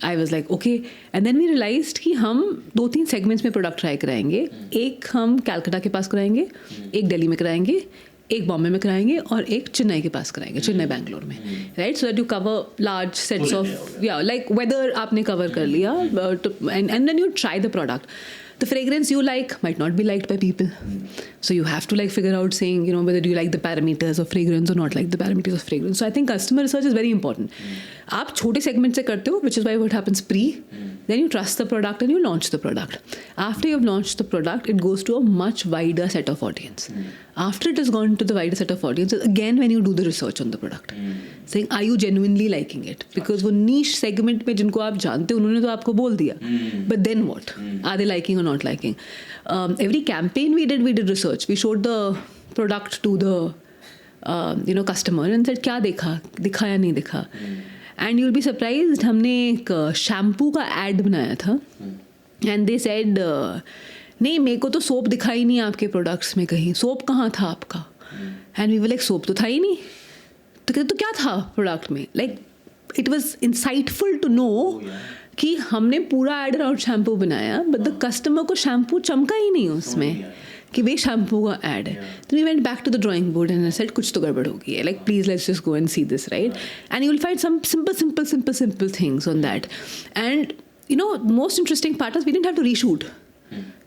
I was like okay, and then we realized कि हम 2-3 सेगमेंट्स में प्रोडक्ट ट्राई कराएंगे. एक हम कैलकाटा के पास कराएंगे, एक दिल्ली में कराएंगे, एक बॉम्बे में कराएंगे और एक चेन्नई के पास कराएंगे, चेन्नई बैंगलोर में, right. So that you cover large sets of like whether आपने कवर कर लिया, and then you try the product. The fragrance you like might not be liked by people. So you have to figure out saying, whether you like the parameters of fragrance or not like the parameters of fragrance. So I think customer research is very important. आप छोटे segment से करते हो, which is why what happens pre, then you trust the product and you launch the product. After you've launched the product, it goes to a much wider set of audience. After it has gone to the wider set of audience, again when you do the research on the product, saying are you genuinely liking it? Because वो niche segment में जिनको आप जानते हो उन्होंने तो आपको बोल दिया, but then what? Are they liking or not liking? Every campaign we did research. We showed the product to the customer and said क्या दिखा या नहीं दिखा. And you'll be surprised, हमने एक शैम्पू का ad बनाया था and they said नहीं मेरे को तो सोप दिखा ही नहीं आपके प्रोडक्ट्स में कहीं, सोप कहाँ था आपका. And we were like soap तो था ही नहीं. तो क्या था प्रोडक्ट में? Like it was insightful to know कि हमने पूरा एड अराउंड शैम्पू बनाया बट द कस्टमर को शैम्पू चमका ही नहीं उसमें कि वे शैम्पू का एड है. तो we went back to the drawing board and said कुछ तो गड़बड़ हो गई है, like please let's just go and see this, right. And you will find some simple things on that. And the most interesting part is we didn't have to reshoot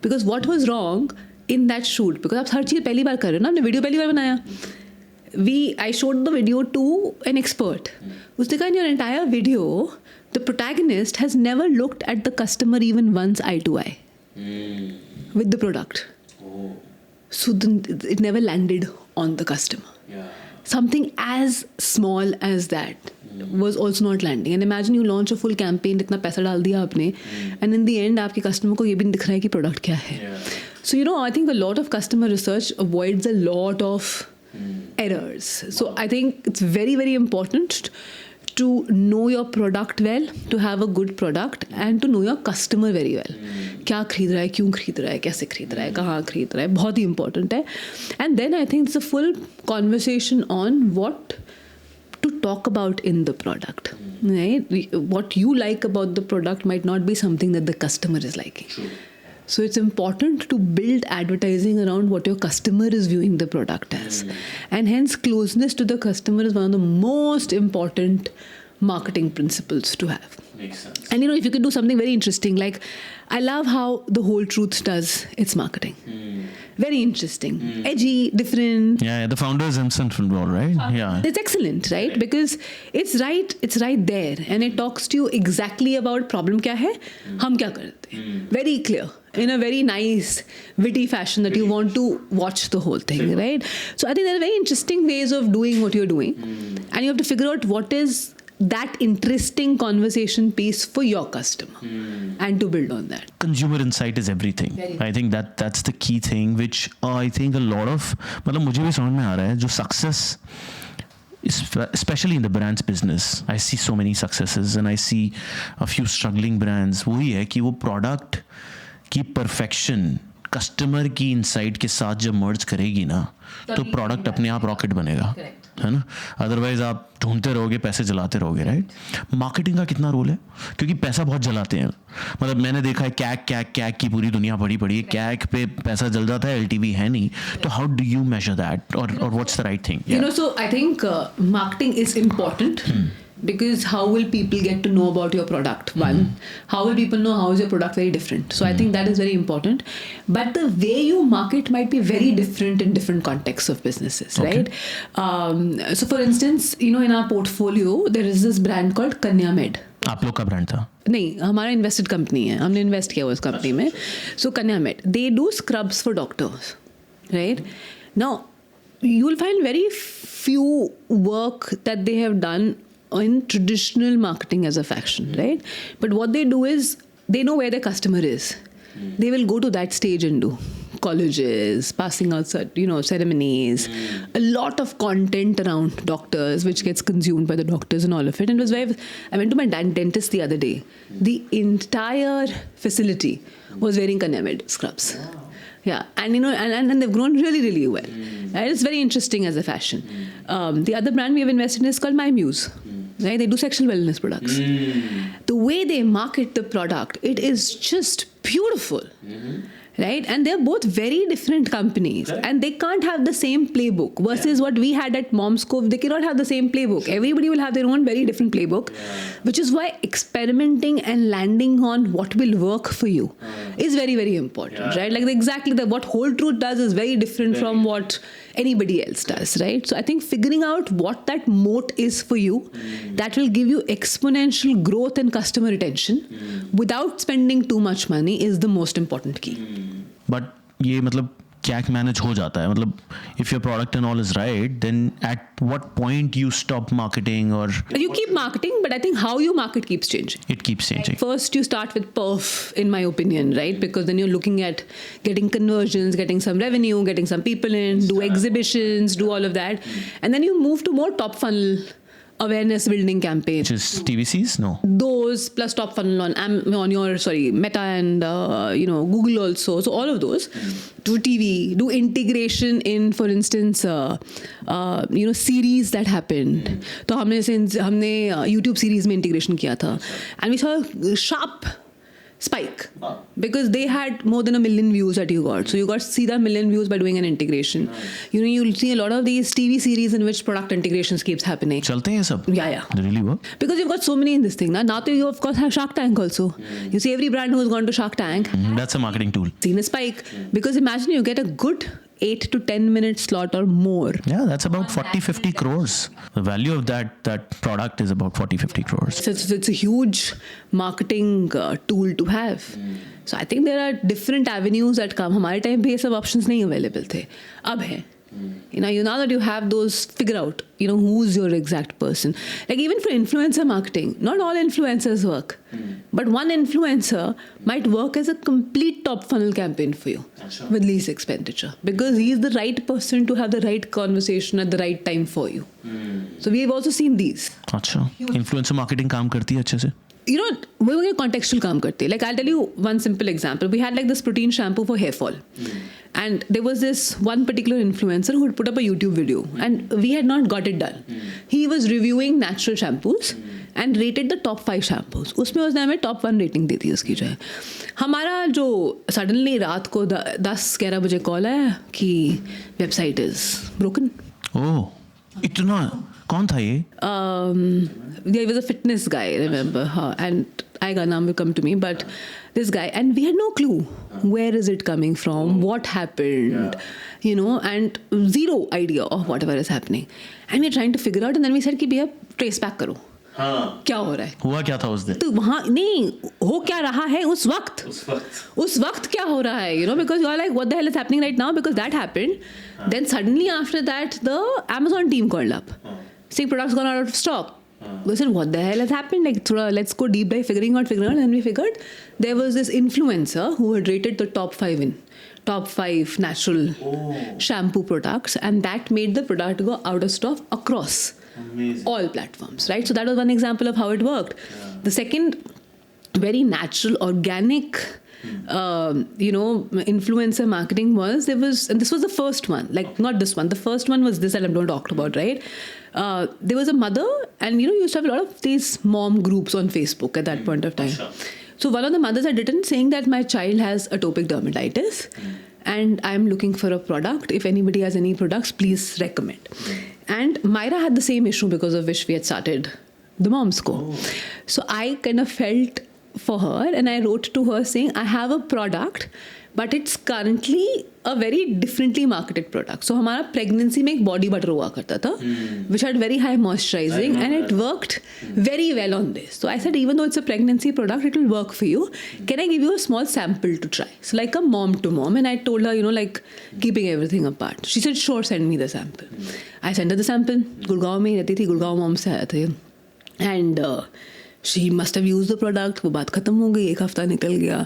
because what was wrong in that shoot, because आप हर चीज़ पहली बार कर रहे हो ना, आपने video पहली बार बनाया. I showed the video to an expert. उसने कहा, in your entire video, the protagonist has never looked at the customer even once eye to eye with the product. So it never landed on the customer. Something as small as that was also not landing. And imagine you launch a full campaign, इतना पैसा डाल दिया आपने, and in the end आपके customer को ये भी नहीं दिख रहा है कि product क्या है. So I think a lot of customer research avoids a lot of errors. So I think it's very, very important to know your product well, to have a good product, and to know your customer very well. क्या खरीद रहा है, क्यों खरीद रहा है, कैसे खरीद रहा है, कहाँ खरीद रहा है, बहुत ही important है. And then I think it's a full conversation on what to talk about in the product. Right? What you like about the product might not be something that the customer is liking. True. So it's important to build advertising around what your customer is viewing the product as. And hence closeness to the customer is one of the most important marketing principles to have. Makes sense. And if you can do something very interesting, like I love how the Whole Truth does its marketing. Very interesting, edgy, different. Yeah, the founders himself involved, right? Yeah. It's excellent, right? Because it's right there, and it talks to you exactly about problem क्या है, हम क्या करते हैं. Very clear, in a very nice, witty fashion that you want to watch the whole thing, right? So I think there are very interesting ways of doing what you're doing, and you have to figure out what is that interesting conversation piece for your customer and to build on that. Consumer insight is everything. I think that's the key thing, which I think a lot of, मतलब मुझे भी समझ में आ रहा है, जो success, especially in the brands business, I see so many successes and I see a few struggling brands. वही है कि वो product की perfection कस्टमर की इनसाइट के साथ जब मर्ज करेगी ना, तो प्रोडक्ट अपने आप रॉकेट बनेगा, है ना. अदरवाइज आप ढूंढते रहोगे, पैसे जलाते रहोगे, राइट. मार्केटिंग का कितना रोल है, क्योंकि पैसा बहुत जलाते हैं. मतलब मैंने देखा है कैक की पूरी दुनिया पड़ी है, कैक पे पैसा जल जाता है, LTV है नहीं. तो how do you measure that, और what's the right thing? So I think marketing is important. Because how will people get to know about your product? One, how will people know how is your product very different? So I think that is very important. But the way you market might be very different in different contexts of businesses, right? So for instance, in our portfolio, there is this brand called Kanya Med. आप लोग का brand था? नहीं, हमारा invested company है, हमने invest किया हुआ इस कंपनी में. So Kanya Med, they do scrubs for doctors, right? Now, you will find very few work that they have done in traditional marketing as a fashion, right? But what they do is they know where their customer is. They will go to that stage and do colleges, passing out, ceremonies, a lot of content around doctors, which gets consumed by the doctors and all of it. And it was where I went to my dentist the other day. The entire facility was wearing Kanya Med scrubs. Yeah, and and they've grown really, really well. Right? It's very interesting as a fashion. The other brand we have invested in is called My Muse. Right? They do sexual wellness products. The way they market the product, it is just beautiful. Right? And they're both very different companies, and they can't have the same playbook versus what we had at Mom's Cove. They cannot have the same playbook. Everybody will have their own very different playbook, which is why experimenting and landing on what will work for you is very, very important, right? Like what Whole Truth does is very different from what anybody else does, right? So I think figuring out what that moat is for you, that will give you exponential growth and customer retention without spending too much money is the most important key. But ये मतलब क्या manage हो जाता है, मतलब if your product and all is right, then at what point you stop marketing? Or you keep marketing, but I think how you market keeps changing. It keeps changing. First you start with perf, in my opinion, right? Because then you're looking at getting conversions, getting some revenue, getting some people in, do exhibitions, do all of that, and then you move to more top funnel awareness building campaign. Which is TVCs? No. Those plus top funnel on your Meta and Google also. So all of those. Do TV, do integration in, for instance, series that happened. तो हमने YouTube series में integration किया था, and we saw sharp spike because they had more than 1 million views that you got. So you got see that 1 million views by doing an integration. You know, you'll see a lot of these TV series in which product integrations keeps happening. चलते हैं ये सब? Yeah. They really work? Because you've got so many in this thing. Now you of course have Shark Tank also. You see every brand who's gone to Shark Tank That's a marketing tool. seen a spike. Because imagine you get a good 8 to 10 minute slot or more. Yeah, that's about 40-50 crores. The value of that product is about 40-50 crores. So it's a huge marketing tool to have. So I think there are different avenues that come. हमारे time पे ये सब options नहीं available थे. अब है. You know, now that you have those, figure out, you know, who's your exact person. Like even for influencer marketing, not all influencers work. But one influencer might work as a complete top funnel campaign for you with least expenditure because he's the right person to have the right conversation at the right time for you. So we've also seen these. अच्छा, influencer marketing काम करती है अच्छे से? You know, we contextual काम करते हैं. Like I'll tell you one simple example. We had like this protein shampoo for hair fall. And there was this one particular influencer who had put up a YouTube video and we had not got it done. He was reviewing natural shampoos and rated the top 5 shampoos. उसमें उसने हमें top 1 rating दी थी उसकी जो है. हमारा जो suddenly रात को 10-11 बजे कॉल आया कि website is broken. ओह, इतना कौन था ये? He was a fitness guy, I remember. And Aiga naam will come to me, but this guy, and we had no clue where is it coming from, what happened, you know, and zero idea of whatever is happening. And we're trying to figure out, and then we said कि भैया trace back करो. क्या हो रहा है? हुआ क्या था उस दिन? तो वहाँ नहीं हो क्या रहा है उस वक्त क्या हो रहा है, you know, because you are like what the hell is happening right now because that happened. Then suddenly after that the Amazon team called up saying products gone out of stock. We said what the hell has happened, like let's go deep dive figuring out, and then we figured there was this influencer who had rated the top 5 natural shampoo products, and that made the product go out of stock across all platforms, right? So that was one example of how it worked. The second very natural organic you know, influencer marketing was and this was the first one, like not this one, the first one was this that I'm going to talk about, right? There was a mother, and you know, you used to have a lot of these mom groups on Facebook at that point of time. So one of the mothers had written saying that my child has atopic dermatitis and I'm looking for a product. If anybody has any products, please recommend. And Myra had the same issue because of which we had started the Moms Co. So I kind of felt for her and I wrote to her saying I have a product but it's currently a very differently marketed product. So हमारा pregnancy में एक body butter हुआ करता था which had very high moisturizing and it worked very well on this. So I said even though it's a pregnancy product, it will work for you. Can I give you a small sample to try? So like a mom to mom, and I told her, you know, like keeping everything apart. She said sure, send me the sample. I sent her the sample. Gurgaon में ही रहती थी, Gurgaon mom से आया थे and she must have used the product. वो बात ख़त्म हो गई, 1 हफ्ता निकल गया.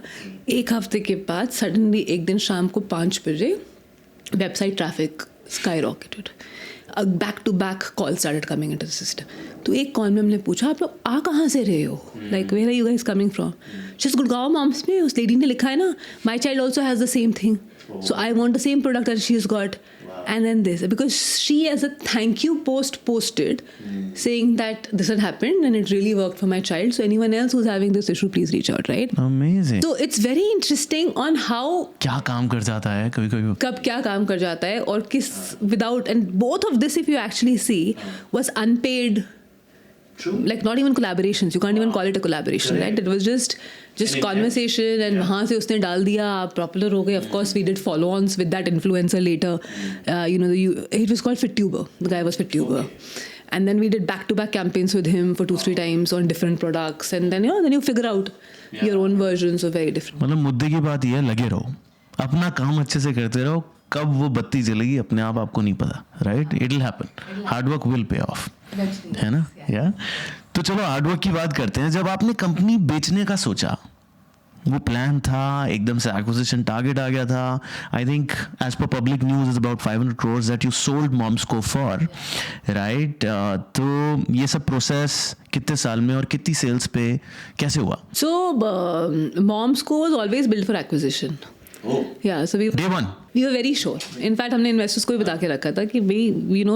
1 हफ्ते के बाद सडनली एक दिन शाम को 5 बजे website traffic skyrocketed. Back to back calls started coming into the system. तो एक कॉल में हमने पूछा आप लोग आ कहाँ से रहे हो, like where are you guys coming from? She's Gurgaon moms में, उस लेडी ने लिखा है ना my child also has the same thing. So I want the same product that she's got. And then this, because she as a thank you post posted saying that this had happened and it really worked for my child. So anyone else who's having this issue, please reach out, right? Amazing. So it's very interesting on how क्या काम कर जाता है कभी कब क्या काम कर जाता है और किस without, and both of this if you actually see was unpaid. True. Like not even collaborations, you can't even call it a collaboration, right? It was just conversation and वहाँ से उसने डाल दिया, आप popular हो गए. Of course we did follow-ons with that influencer later. You know, it was called FitTuber. The guy was FitTuber. And then we did back-to-back campaigns with him for 2-3 times on different products. And then, you know, then you figure out your own versions of very different. मतलब मुद्दे की बात ये है, लगे रहो, अपना काम अच्छे से करते रहो, कब वो बत्ती जलेगी अपने आप आपको नहीं पता, right? It will happen, hard work will pay of, है ना? या तो चलो हार्ड वर्क की बात करते हैं. जब आपने कंपनी बेचने का सोचा, वो प्लान था, एकदम से एक्विजिशन टारगेट आ गया था. I think as per public news is about 500 crores that you sold Moms को फॉर, राइट? तो ये सब प्रोसेस कितने साल में और कितनी सेल्स पे कैसे हुआ? So Moms Co was always built for acquisition. Yeah, so Day one. we were very sure. In fact, हमने investors को भी बता के रखा था कि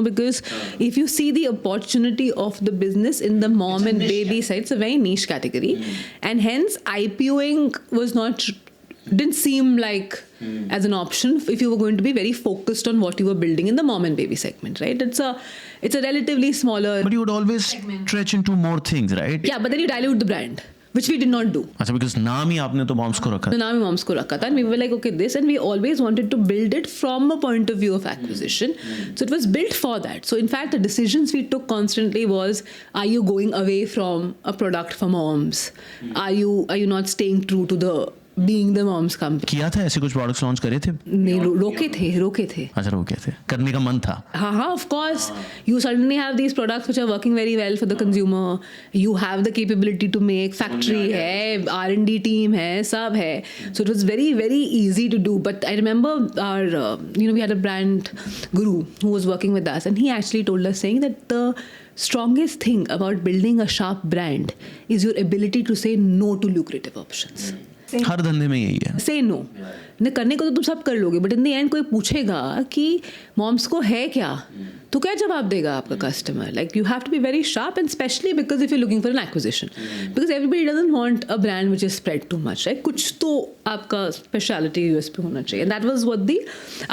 because if you see the opportunity of the business in the mom and baby side, it's a very niche category, and hence IPOing didn't seem like as an option if you were going to be very focused on what you were building in the mom and baby segment, right? It's a relatively smaller. But you would always stretch into more things, right? Yeah, but then you dilute the brand, which we did not do. अच्छा, because नाम ही आपने तो moms को रखा. The नाम ही moms को रखा था, and we were like, okay, this, and we always wanted to build it from a point of view of acquisition. So it was built for that. So in fact, the decisions we took constantly was, are you going away from a product for moms? Are you not staying true to the being the mom's company? किया था ऐसे कुछ products launch करे थे? नहीं, रोके थे. अच्छा, रोके थे. करने का मन था. हाँ, of course. You suddenly have these products which are working very well for the consumer. You have the capability to make. Factory है, R&D team है, सब है. So it was very, very easy to do. But I remember our, we had a brand guru who was working with us, and he actually told us saying that the strongest thing about building a sharp brand is your ability to say no to lucrative options. हर धंधे में यही है. Say no. ने करने को तो तुम सब कर लोगे, बट इन द एंड कोई पूछेगा कि मॉम्स को है क्या, तो क्या जवाब देगा आपका customer? Like you have to be very sharp, and specially because if you looking for an acquisition, because everybody doesn't want a brand which is spread too much, right? कुछ तो आपका स्पेशलिटी यूएसपी होना चाहिए, and that was what the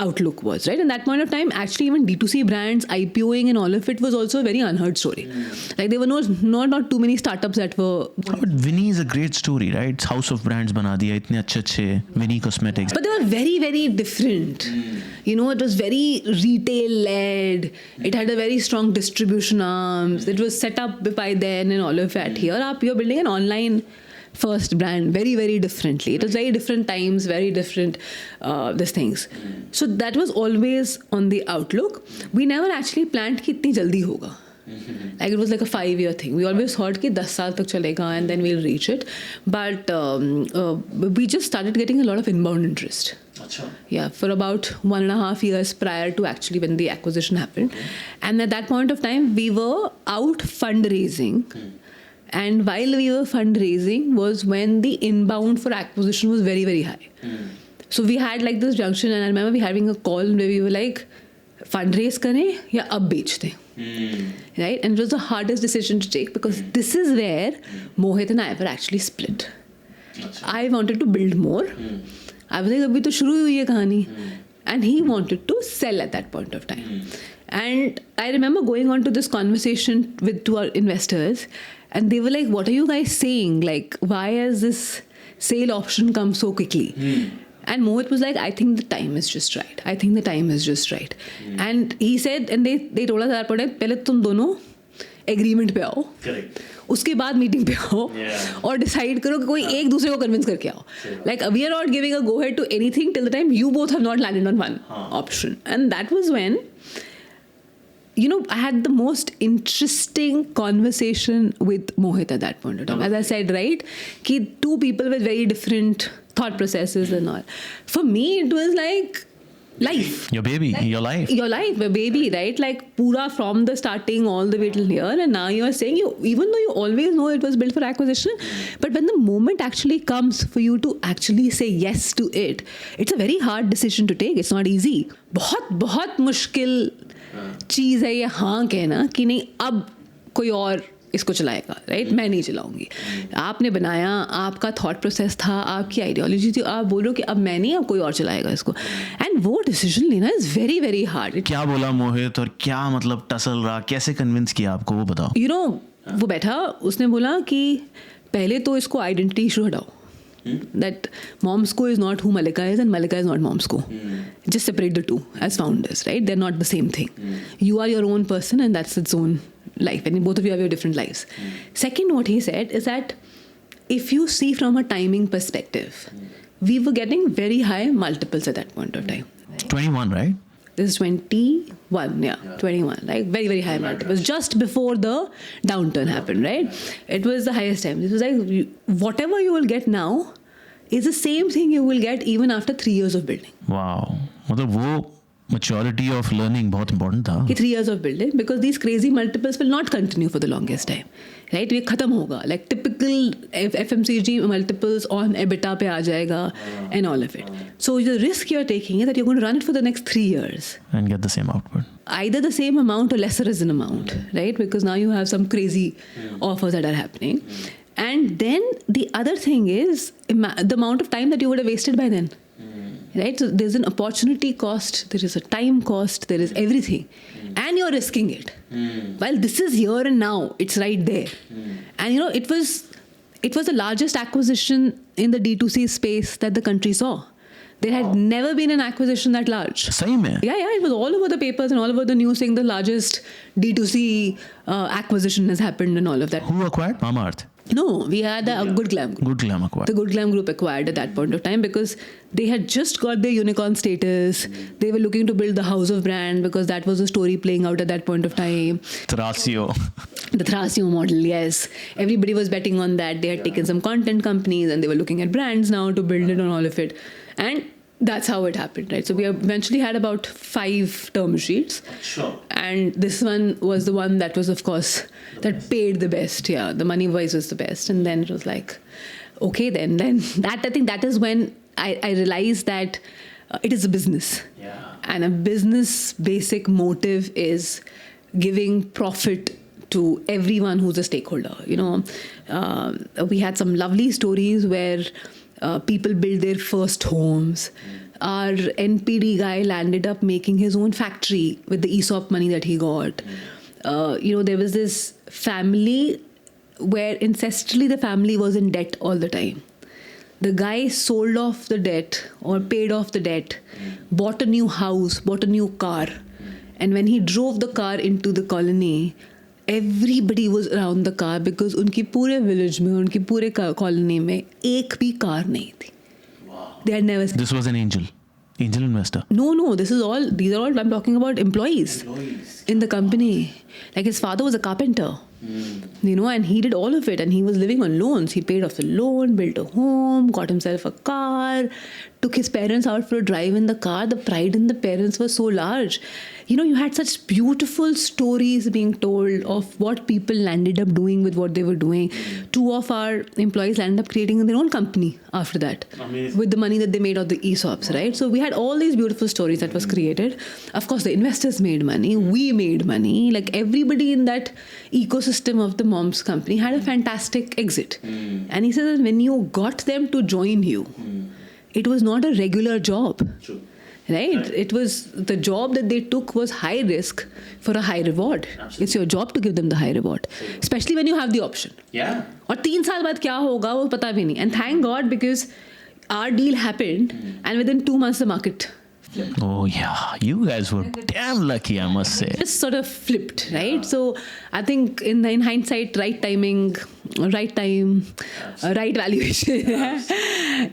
outlook was, right? And that point of time actually even D2C brands IPOing and all of it was also a very unheard story. Like there were not too many startups that were. But Winnie is a great story, right? It's House of Brands बना दिया, इतने अच्छे Winnie Cosmetics. But they were very, very different. It was very retail-led. It had a very strong distribution arms. It was set up by then and all of that. Here, you're building an online first brand very, very differently. It was very different times, very different these things. So that was always on the outlook. We never actually planned कि इतनी जल्दी होगा. Like it was like a 5-year thing. We always thought कि 10 साल तक चलेगा and then we'll reach it. But we just started getting a lot of inbound interest. अच्छा. Yeah, for about 1.5 years prior to actually when the acquisition happened. And at that point of time, we were out fundraising. And while we were fundraising was when the inbound for acquisition was very, very high. So we had like this junction, and I remember we having a call where we were like, fundraise करें या अब बेच दें? Right? And it was the hardest decision to take because this is where Mohit and I were actually split. I wanted to build more. I was like, अभी तो शुरू हुई है कहानी. And he wanted to sell at that point of time. And I remember going on to this conversation with two investors, and they were like, what are you guys saying? Like, why has this sale option come so quickly? And Mohit was like, I think the time is just right. I think the time is just right. And he said, and they told us at that point, पहले तुम दोनों agreement पे आओ. Correct. उसके बाद meeting पे आओ और डिसाइड करो कि कोई एक दूसरे को कन्विंस करके आओ. Like we are not giving a go ahead to anything till the time you both have not landed on one option. And that was when I had the most interesting conversation with Mohit at that point of time. As I said, right, कि two people with very different thought processes and all. For me, it was like life. Your baby, your life. Your life, a baby, right? Like pura from the starting all the way till here. And now you are saying, even though you always know it was built for acquisition, but when the moment actually comes for you to actually say yes to it, it's a very hard decision to take. It's not easy. बहुत मुश्किल चीज़ है ये हाँ कहना कि नहीं अब कोई और इसको चलाएगा, राइट? मैं नहीं चलाऊंगी. आपने बनाया, आपका थॉट प्रोसेस था, आपकी आइडियोलॉजी थी, आप बोल रहे हो कि अब मैं नहीं, अब कोई और चलाएगा इसको. एंड वो डिसीजन लेना इज वेरी वेरी हार्ड. क्या बोला मोहित और क्या मतलब टसल रहा, कैसे कन्विंस किया आपको, वो बताओ. वो बैठा, उसने बोला कि पहले तो इसको आइडेंटिटी इशू हटाओ. That Momsco is not who Malika is and Malika is not Momsco. Just separate the two as founders, right? They're not the same thing. You are your own person and that's its own life, and both of you have your different lives. Second, what he said is that if you see from a timing perspective, we were getting very high multiples at that point of time. 21, right? This is 21, yeah, 21, like very, very high multiples. Just before the downturn happened, right? It was the highest time. It was like whatever you will get now is the same thing you will get even after 3 years of building. Wow. मतलब वो maturity of learning बहुत important था. 3 years of building, because these crazy multiples will not continue for the longest time, right? ये खत्म होगा, like typical FMCG multiples on EBITDA पे आ जाएगा and all of it. So the risk you're taking is that you're going to run it for the next 3 years. And get the same output. Either the same amount or lesser as an amount, right? Because now you have some crazy offers that are happening. And then the other thing is the amount of time that you would have wasted by then. Right? So there's an opportunity cost, there is a time cost, there is everything. And you're risking it. While this is here and now, it's right there. And you know, it was the largest acquisition in the D2C space that the country saw. There had never been an acquisition that large. सही में? Yeah, it was all over the papers and all over the news saying the largest D2C acquisition has happened and all of that. Who acquired? Mamaearth. No, we had the Good Glam Group. Good Glam acquired. The Good Glam Group acquired at that point of time because they had just got their unicorn status. They were looking to build the house of brand because that was the story playing out at that point of time. Thrasio. The Thrasio model, yes. Everybody was betting on that. They had taken some content companies and they were looking at brands now to build it on all of it. And that's how it happened, right? So we eventually had about 5 term sheets. Sure. And this one was the one that was, of course, that paid the best. Yeah, the money-wise was the best. And then it was like, okay, then that, I think that is when I realized that it is a business. Yeah. And a business basic motive is giving profit to everyone who's a stakeholder. You know, we had some lovely stories where people build their first homes. Our NPD guy landed up making his own factory with the ESOP money that he got. You know, there was this family where ancestrally the family was in debt all the time. The guy sold off the debt or paid off the debt, bought a new house, bought a new car. And when he drove the car into the colony, everybody was around the car because उनकी पूरे village में, उनकी पूरे colony में एक भी car नहीं थी. They had never. This was an angel investor. No, these are all, I'm talking about employees in the company. Like his father was a carpenter, you know, and he did all of it and he was living on loans. He paid off the loan, built a home, got himself a car, took his parents out for a drive in the car. The pride in the parents was so large. You know, you had such beautiful stories being told of what people landed up doing with what they were doing. 2 of our employees landed up creating their own company after that. Amazing. With the money that they made out the ESOPs, right? So we had all these beautiful stories that was created. Of course, the investors made money. We made money. Like everybody in that ecosystem of the mom's company had a fantastic exit. And he says that when you got them to join you, it was not a regular job. True. Right? It was the job that they took was high risk for a high reward. Absolutely. It's your job to give them the high reward, especially when you have the option. Yeah. और 3 साल बाद क्या होगा वो पता भी नहीं. And thank God because our deal happened and within 2 months the market flipped. Oh yeah, you guys were damn lucky, I must say. Just sort of flipped, right? So I think in hindsight, right timing, right time, right valuation,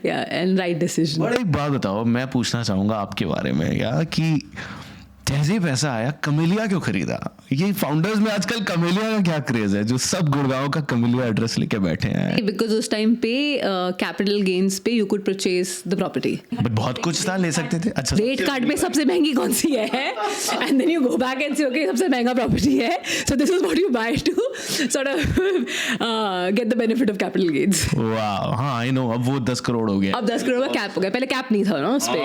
yeah, and right decision. But एक बात बताओ, मैं पूछना चाहूँगा आपके बारे में यार कि जैसे ही पैसा आया कमेलिया क्यों खरीदा? ये फाउंडर्स में आजकल कमेलिया का क्या क्रेज है जो सब गुड़गांव का कमेलिया एड्रेस लेके बैठे हैं? Because उस टाइम पे कैपिटल गेन्स पे you could purchase the property. But बहुत कुछ था, ले सकते थे. अच्छा, रेट कार्ड पे सबसे महंगी कौन सी है? And then you go back and say okay सबसे महंगा प्रॉपर्टी है. So this is what you buy to sort of get the benefit of capital gains. वाह, हाँ I know, अब वो 10 करोड़ हो गया. अब 10 करोड़ का कैप हो गया. पहले कैप नहीं था ना उस पे.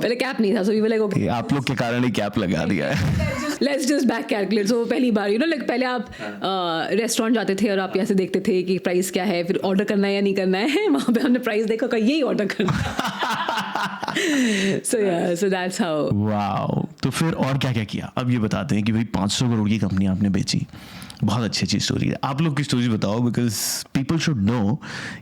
पहले कैप नहीं था. So we were like okay. आप लोग के कारण ही कैप लगा दिया है. Let's just back calculate. So पहली बार you know like पहले आप रेस्टोरेंट जाते थे और आप यहाँ से देखते थे कि प्राइस क्या है, फिर ऑर्डर करना है या नहीं करना है. वहाँ पे हमने प्राइस देखा कि यही ऑर्डर करना है. So yeah, so that's how. Wow. तो फिर और क्या क्या किया? अब ये बताते हैं कि भाई 500 करोड़ की कंपनी आपने बेची. बहुत अच्छी स्टोरी है. आप लोग की स्टोरी बताओ बिकॉज पीपल शुड नो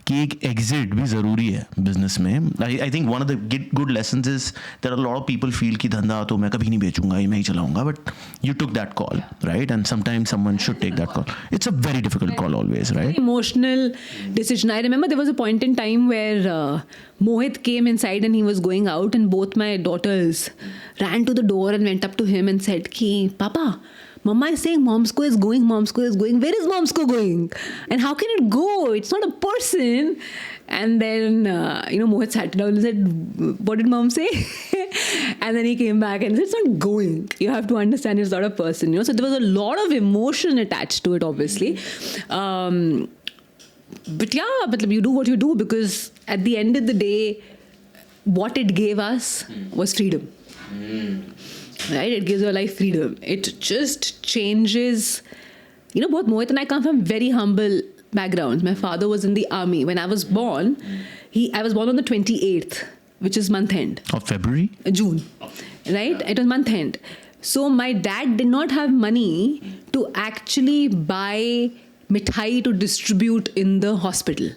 कि एक एग्जिट भी ज़रूरी है बिजनेस में. I think one of the good lessons is there are lot of people feel कि धंधा तो मैं कभी नहीं बेचूंगा, ये मैं ही चलाऊंगा. But you took that call, right? And sometimes someone should take that call. It's a very difficult call always, right? Emotional decision. I remember there was a point in time where Mohit came inside and he was going out and both my daughters ran to the door and went up to him and said ki, Papa, Mama is saying Momsco is going. Where is Momsco going? And how can it go? It's not a person. And then, Mohit sat down and said, what did Mom say? And then he came back and said, it's not going. You have to understand it's not a person. So there was a lot of emotion attached to it, obviously. But yeah, you do what you do, because at the end of the day, what it gave us was freedom. Right? It gives your life freedom. It just changes. Both Mohit and I come from very humble backgrounds. My father was in the army. When I was born, I was born on the 28th, which is month end. Of February? June. Right? It was month end. So my dad did not have money to actually buy mithai to distribute in the hospital.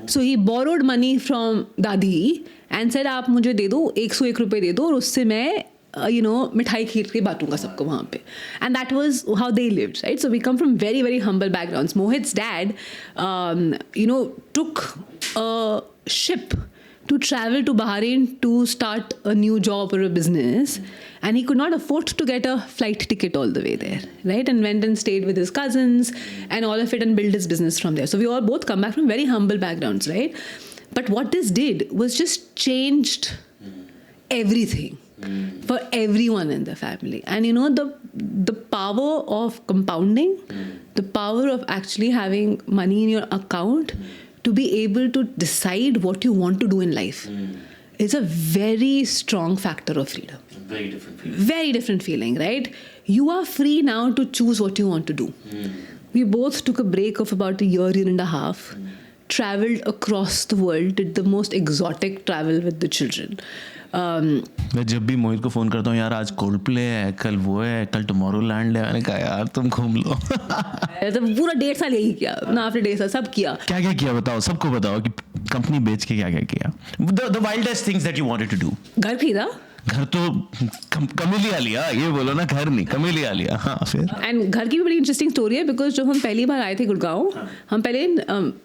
So he borrowed money from Dadi and said, आप मुझे दे दो 101 रुपए दे दो और उससे मैं मिठाई खीर के बांटूंगा सबको वहाँ पे. And that was how they lived, right? So we come from very, very humble backgrounds. Mohit's dad, took a ship to travel to Bahrain to start a new job or a business, and he could not afford to get a flight ticket all the way there, right? And went and stayed with his cousins and all of it and built his business from there. So we all both come back from very humble backgrounds, right? But what this did was just changed everything for everyone in the family. And the power of compounding, the power of actually having money in your account to be able to decide what you want to do in life is a very strong factor of freedom. Very different feeling. Very different feeling, right? You are free now to choose what you want to do. We both took a break of about a year and a half, traveled across the world, did the most exotic travel with the children. मैं जब भी मोहित को phone करता हूँ, यार आज Coldplay है, कल वो है, कल टुमारोलैंड है, मैंने कहा यार तुम घूम लो. तो पूरा 1.5 साल यही किया ना, आफ्टर 1.5 साल सब किया. क्या क्या किया बताओ, सबको बताओ कि कंपनी बेच के क्या क्या किया. The wildest things that you wanted to do. घर खरीदा. घर तो कमेलिया लिया, ये बोलो ना, घर नहीं कमेलिया लिया. हाँ फिर. एंड घर की भी बड़ी इंटरेस्टिंग स्टोरी है, बिकॉज जब हम पहली बार आए थे गुड़गांव, हम पहले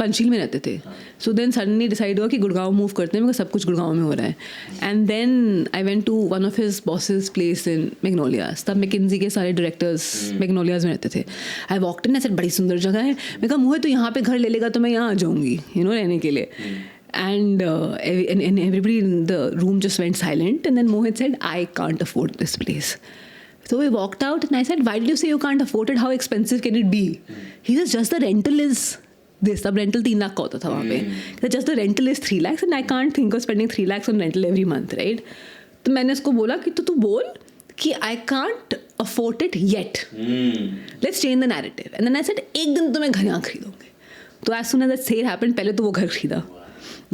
पंचशील में रहते थे. सो देन सडनली डिसाइड हुआ कि गुड़गांव मूव करते हैं, बिकॉज सब कुछ गुड़गांव में हो रहा है. And then I went to one of his bosses place in Magnolias. तब मैकिन्जी के सारे डायरेक्टर्स मैग्नोलियाज में रहते थे. आई वॉकड इन, ऐसे बड़ी सुंदर जगह है. मैं कहा मोहित तो यहाँ पे घर ले लेगा तो मैं यहाँ आ जाऊँगी रहने के लिए. And everybody in the room just went silent. And then Mohit said, I can't afford this place. So we walked out and I said, why did you say you can't afford it? How expensive can it be? He says, just the rental is this. The rental 3 lakh ka hota tha wahan pe. Just the rental is 3 lakhs and I can't think of spending 3 lakhs on rental every month, right? तो मैंने उसको बोला कि तू बोल कि I can't afford it yet. Let's change the narrative. And then I said, एक दिन तो मैं घर यहाँ खरीदूंगी. तो as soon as that sale happened, पहले तो वो घर खरीदा.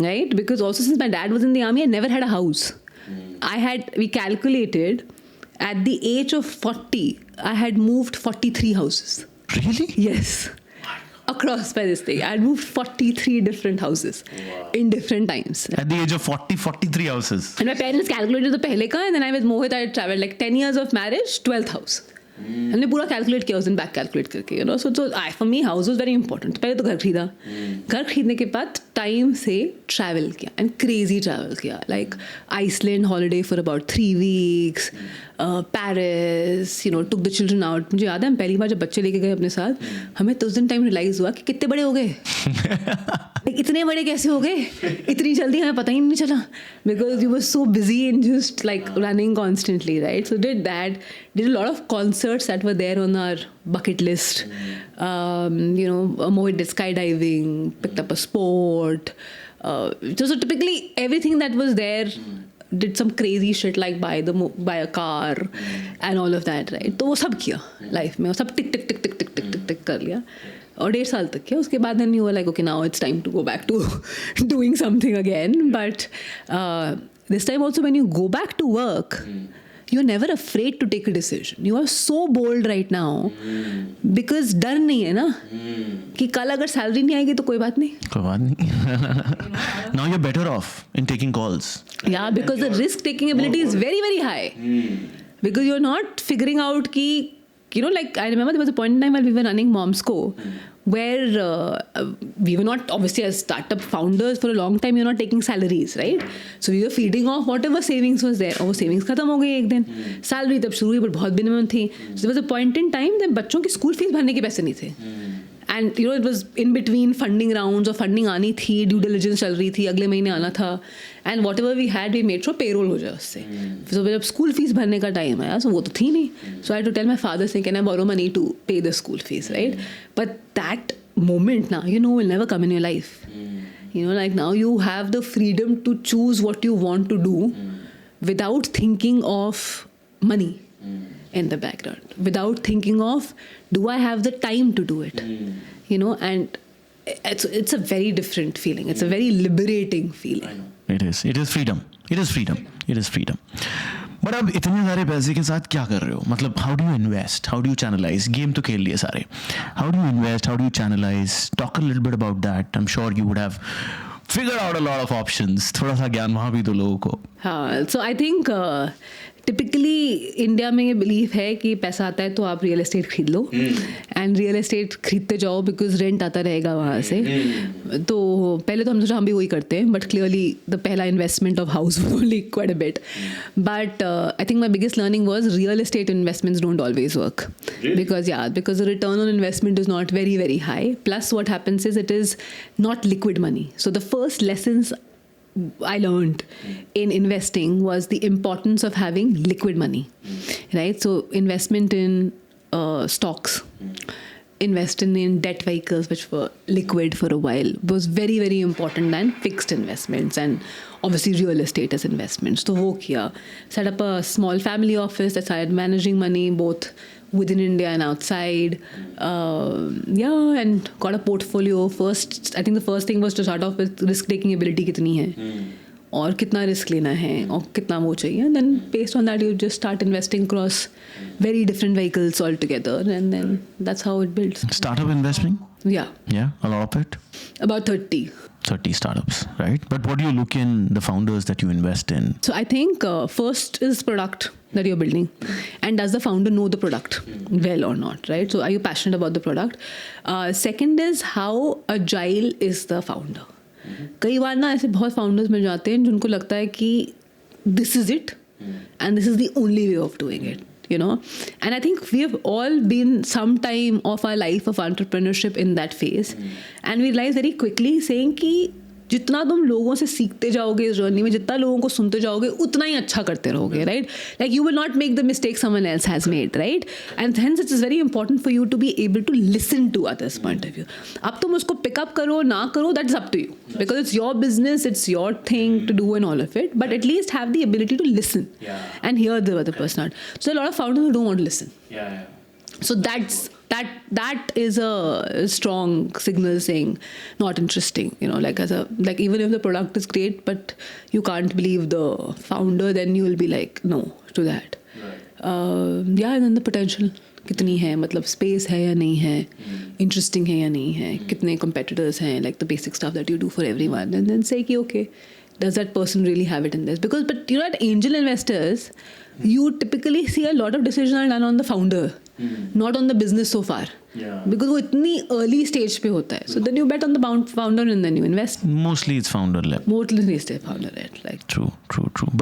Right? Because also since my dad was in the army, I never had a house. We calculated at the age of 40, I had moved 43 houses. Really? Yes. Across by this thing. I had moved 43 different houses in different times. At the age of 40, 43 houses. And my parents calculated the pehle ka, and then I with Mohit, I traveled like 10 years of marriage, 12th house. हमने पूरा calculate किया उस दिन, back calculate करके so for me house was very important. पहले तो घर खरीदा. घर खरीदने के बाद टाइम से ट्रैवल किया एंड क्रेजी ट्रैवल किया, like Iceland holiday for about 3 weeks, Paris, took the children out. मुझे याद है हम पहली बार जब बच्चे लेके गए अपने साथ, हमें तो उस दिन टाइम रियलाइज हुआ कि कितने बड़े हो गए. इतने बड़े कैसे हो गए इतनी जल्दी, हमें पता ही नहीं चला, because you were so busy in just like running constantly, right? So did that, did a lot of concerts that were there on our bucket list. Mohit did skydiving, picked up a sport. So typically everything that was there, did some crazy shit like buy a car and all of that, right? तो वो सब किया life में, वो सब टिक टिक टिक टिक टिक टिक टिक टिक कर लिया और 1.5 साल तक किया. उसके बाद then you were like, okay, now it's time to go back to doing something again. But this time also when you go back to work, you're never afraid to take a decision. You are so bold right now because डर नहीं है ना कि कल अगर salary नहीं आएगी तो कोई बात नहीं. कोई बात नहीं. Now you're better off in taking calls. Yeah, because the risk taking ability is very, very high. Because you're not figuring out कि like I remember there was a point in time while we were running Momsco, where we were not, obviously as startup founders for a long time, you're not taking salaries, right? So we were feeding off whatever savings was there. और वो savings खत्म हो गई एक दिन. Salary तब शुरू हुई but बहुत minimum थी. So there was a point in time that बच्चों की school fees भरने के पैसे नहीं थे. And it was in between funding rounds, और funding आनी थी, due diligence चल रही थी, अगले महीने आना था, and whatever we had, we made sure payroll हो जाए उससे. So जब school fees भरने का time आया, so वो तो थी नहीं. So I had to tell my father, saying, can I borrow money to pay the school fees, right? But that moment now, will never come in your life. Like now you have the freedom to choose what you want to do without thinking of money in the background, without thinking of, do I have the time to do it? And it's a very different feeling. It's a very liberating feeling. It is freedom. It is freedom. But अब इतने सारे पैसे के साथ क्या कर रहे हो? मतलब how do you invest? How do you channelize? Game तो खेल लिए सारे. How do you invest? How do you channelize? Talk a little bit about that. I'm sure you would have figured out a lot of options. थोड़ा सा ज्ञान वहाँ भी दो लोगों को. हाँ, so I think typically India में ये बिलीफ है कि पैसा आता है तो आप रियल एस्टेट खरीद लो एंड रियल एस्टेट खरीदते जाओ बिकॉज रेंट आता रहेगा वहाँ से. तो पहले तो हम सोचा हम भी वही करते हैं, बट क्लियरली द पहला investment of house only quite a bit. But I think my biggest learning was real estate investments don't always work because the return on investment is not very, very high. Plus what happens is it is not liquid money. So the first lessons I learned in investing was the importance of having liquid money, right? So investment in stocks, investing in debt vehicles which were liquid for a while was very, very important than fixed investments and obviously real estate as investments. So wo kiya, set up a small family office that started managing money both within India and outside, and got a portfolio. First, I think the first thing was to start off with risk taking ability कितनी है और कितना risk लेना है और कितना वो चाहिए, and then based on that you just start investing across very different vehicles altogether, and then that's how it builds. Startup investing? Yeah, a lot of it. About 30 startups, right? But what do you look in the founders that you invest in? So I think first is product that you're building, and does the founder know the product well or not, right? So are you passionate about the product? Second is how agile is the founder. कई बार ना ऐसे बहुत founders मिल जाते हैं जिनको लगता है कि this is it and this is the only way of doing it. And I think we have all been some time of our life of entrepreneurship in that phase, and we realize very quickly saying कि जितना तुम लोगों से सीखते जाओगे इस journey में, जितना लोगों को सुनते जाओगे उतना ही अच्छा करते रहोगे, right? Like you will not make the mistake someone else has made, right? And hence it is very important for you to be able to listen to others point of view. अब तुम उसको pick up करो ना करो, that is up to you because it's your business, it's your thing to do and all of it, but at least have the ability to listen and hear the other person out. So a lot of founders who don't want to listen. So that is a strong signal saying not interesting. Like even if the product is great, but you can't believe the founder, then you will be like no to that. And then the potential कितनी है, मतलब space है या नहीं है, interesting है या नहीं है, कितने competitors हैं, like the basic stuff that you do for everyone, and then say कि okay, does that person really have it in this? But at angel investors, you typically see a lot of decisions are done on the founder, not on the business so far. Because वो इतनी early stage पे होता है. So then you bet on the founder and then you invest. Mostly it's founder led. Mostly it's founder led. Like True.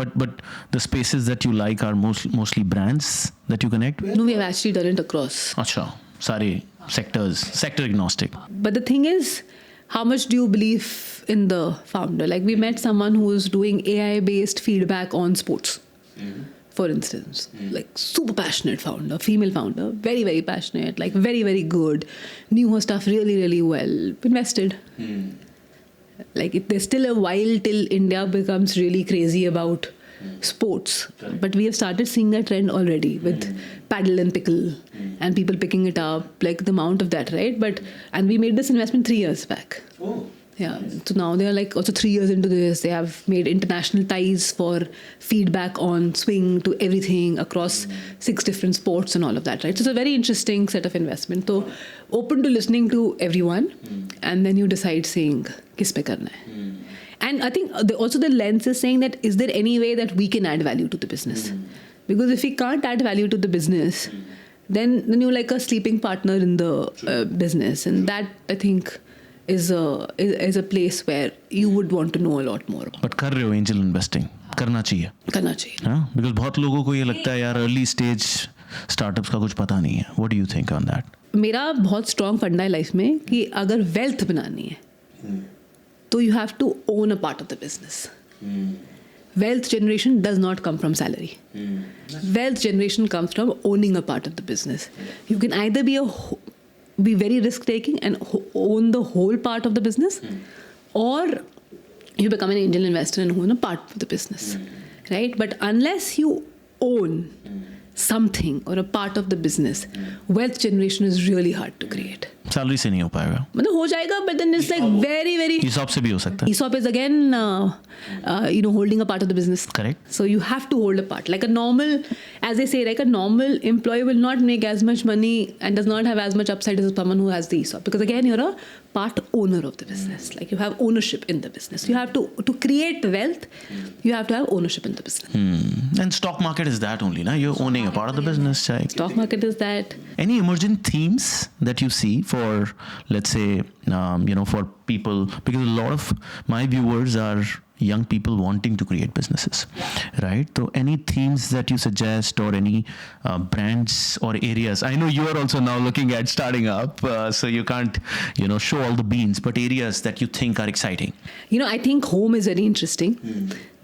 But the spaces that you like are mostly brands that you connect with? No, we have actually done it across. Achha, sorry, sector agnostic. But the thing is, how much do you believe in the founder? Like we met someone who was doing AI-based feedback on sports, for instance. Like super passionate founder, female founder, very, very passionate, like very, very good, knew her stuff really, really well, invested. Like there's still a while till India becomes really crazy about sports, but we have started seeing that trend already with paddle and pickle and people picking it up, like the amount of that, right? And we made this investment 3 years back. Yeah, so now they are like also 3 years into this, they have made international ties for feedback on swing to everything across 6 different sports and all of that, right? So it's a very interesting set of investment. So open to listening to everyone, and then you decide saying किस पे करना है. And I think also the lens is saying that is there any way that we can add value to the business? Because if we can't add value to the business, then you're like a sleeping partner in the business, and that I think is a place where you would want to know a lot more about. But कर रहे हो angel investing, करना चाहिए करना चाहिए. हाँ, because बहुत लोगों को ये लगता है यार अर्ली स्टेज स्टार्टअप्स का कुछ पता नहीं है. What do you think on that? मेरा बहुत स्ट्रॉन्ग फंडा है लाइफ में कि अगर वेल्थ बनानी है तो you have to own a part of the business. Wealth generation does not come from salary. Wealth generation comes from owning a part of the business. You can either be very risk taking and own the whole part of the business, or you become an angel investor and own a part of the business, right? But unless you own something or a part of the business, wealth generation is really hard to create. Salary से नहीं हो पाएगा. मतलब हो जाएगा, but then it's like very ESOP से भी हो सकता है. ESOP is again holding a part of the business. Correct. So you have to hold a part. Like a normal, as they say, like a normal employee will not make as much money and does not have as much upside as someone who has the ESOP, because again you're a part owner of the business. Like you have ownership in the business. You have to create wealth. You have to have ownership in the business. And stock market is that only, na? You're owning a part of the business. Stock market is that. Any emergent themes that you see for, let's say, for people, because a lot of my viewers are young people wanting to create businesses, right? So any themes that you suggest, or any brands or areas? I know you are also now looking at starting up, so you can't, show all the beans, but areas that you think are exciting. I think home is very interesting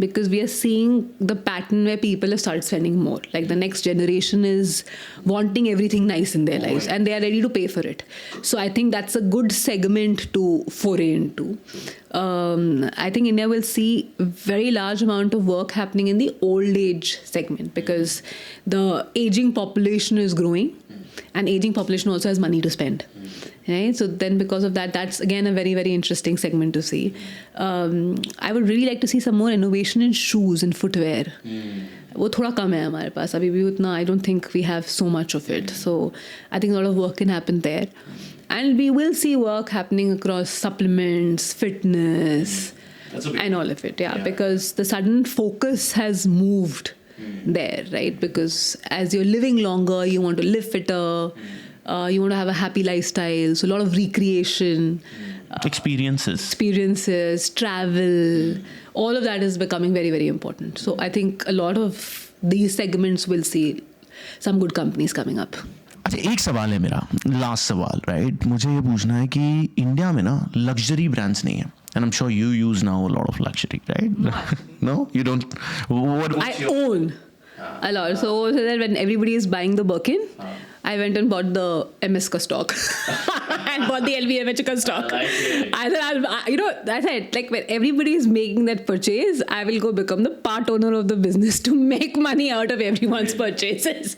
because we are seeing the pattern where people have started spending more. Like the next generation is wanting everything nice in their lives and they are ready to pay for it. So I think that's a good segment to foray into. I think India will see very large amount of work happening in the old age segment because the aging population is growing and aging population also has money to spend. Right? So then because of that, that's again a very, very interesting segment to see. I would really like to see some more innovation in shoes and footwear. वो थोड़ा कम है हमारे पास अभी भी उतना. I don't think we have so much of it. So I think a lot of work can happen there. And we will see work happening across supplements, fitness, and all of it. Yeah, because the sudden focus has moved there, right? Because as you're living longer, you want to live fitter, you want to have a happy lifestyle. So a lot of recreation, experiences, travel, all of that is becoming very, very important. So I think a lot of these segments will see some good companies coming up. अच्छा, एक सवाल है मेरा, last सवाल, right? मुझे ये पूछना है कि इंडिया में ना लग्जरी ब्रांड्स नहीं है. And I'm sure you use now a lot of luxury, right? No, you don't. I own a lot. So that when everybody is buying the Birkin, I went and bought the MS ka stock and bought the LVMH ka stock. I thought, that's it. Like when everybody is making that purchase, I will go become the part owner of the business to make money out of everyone's purchases.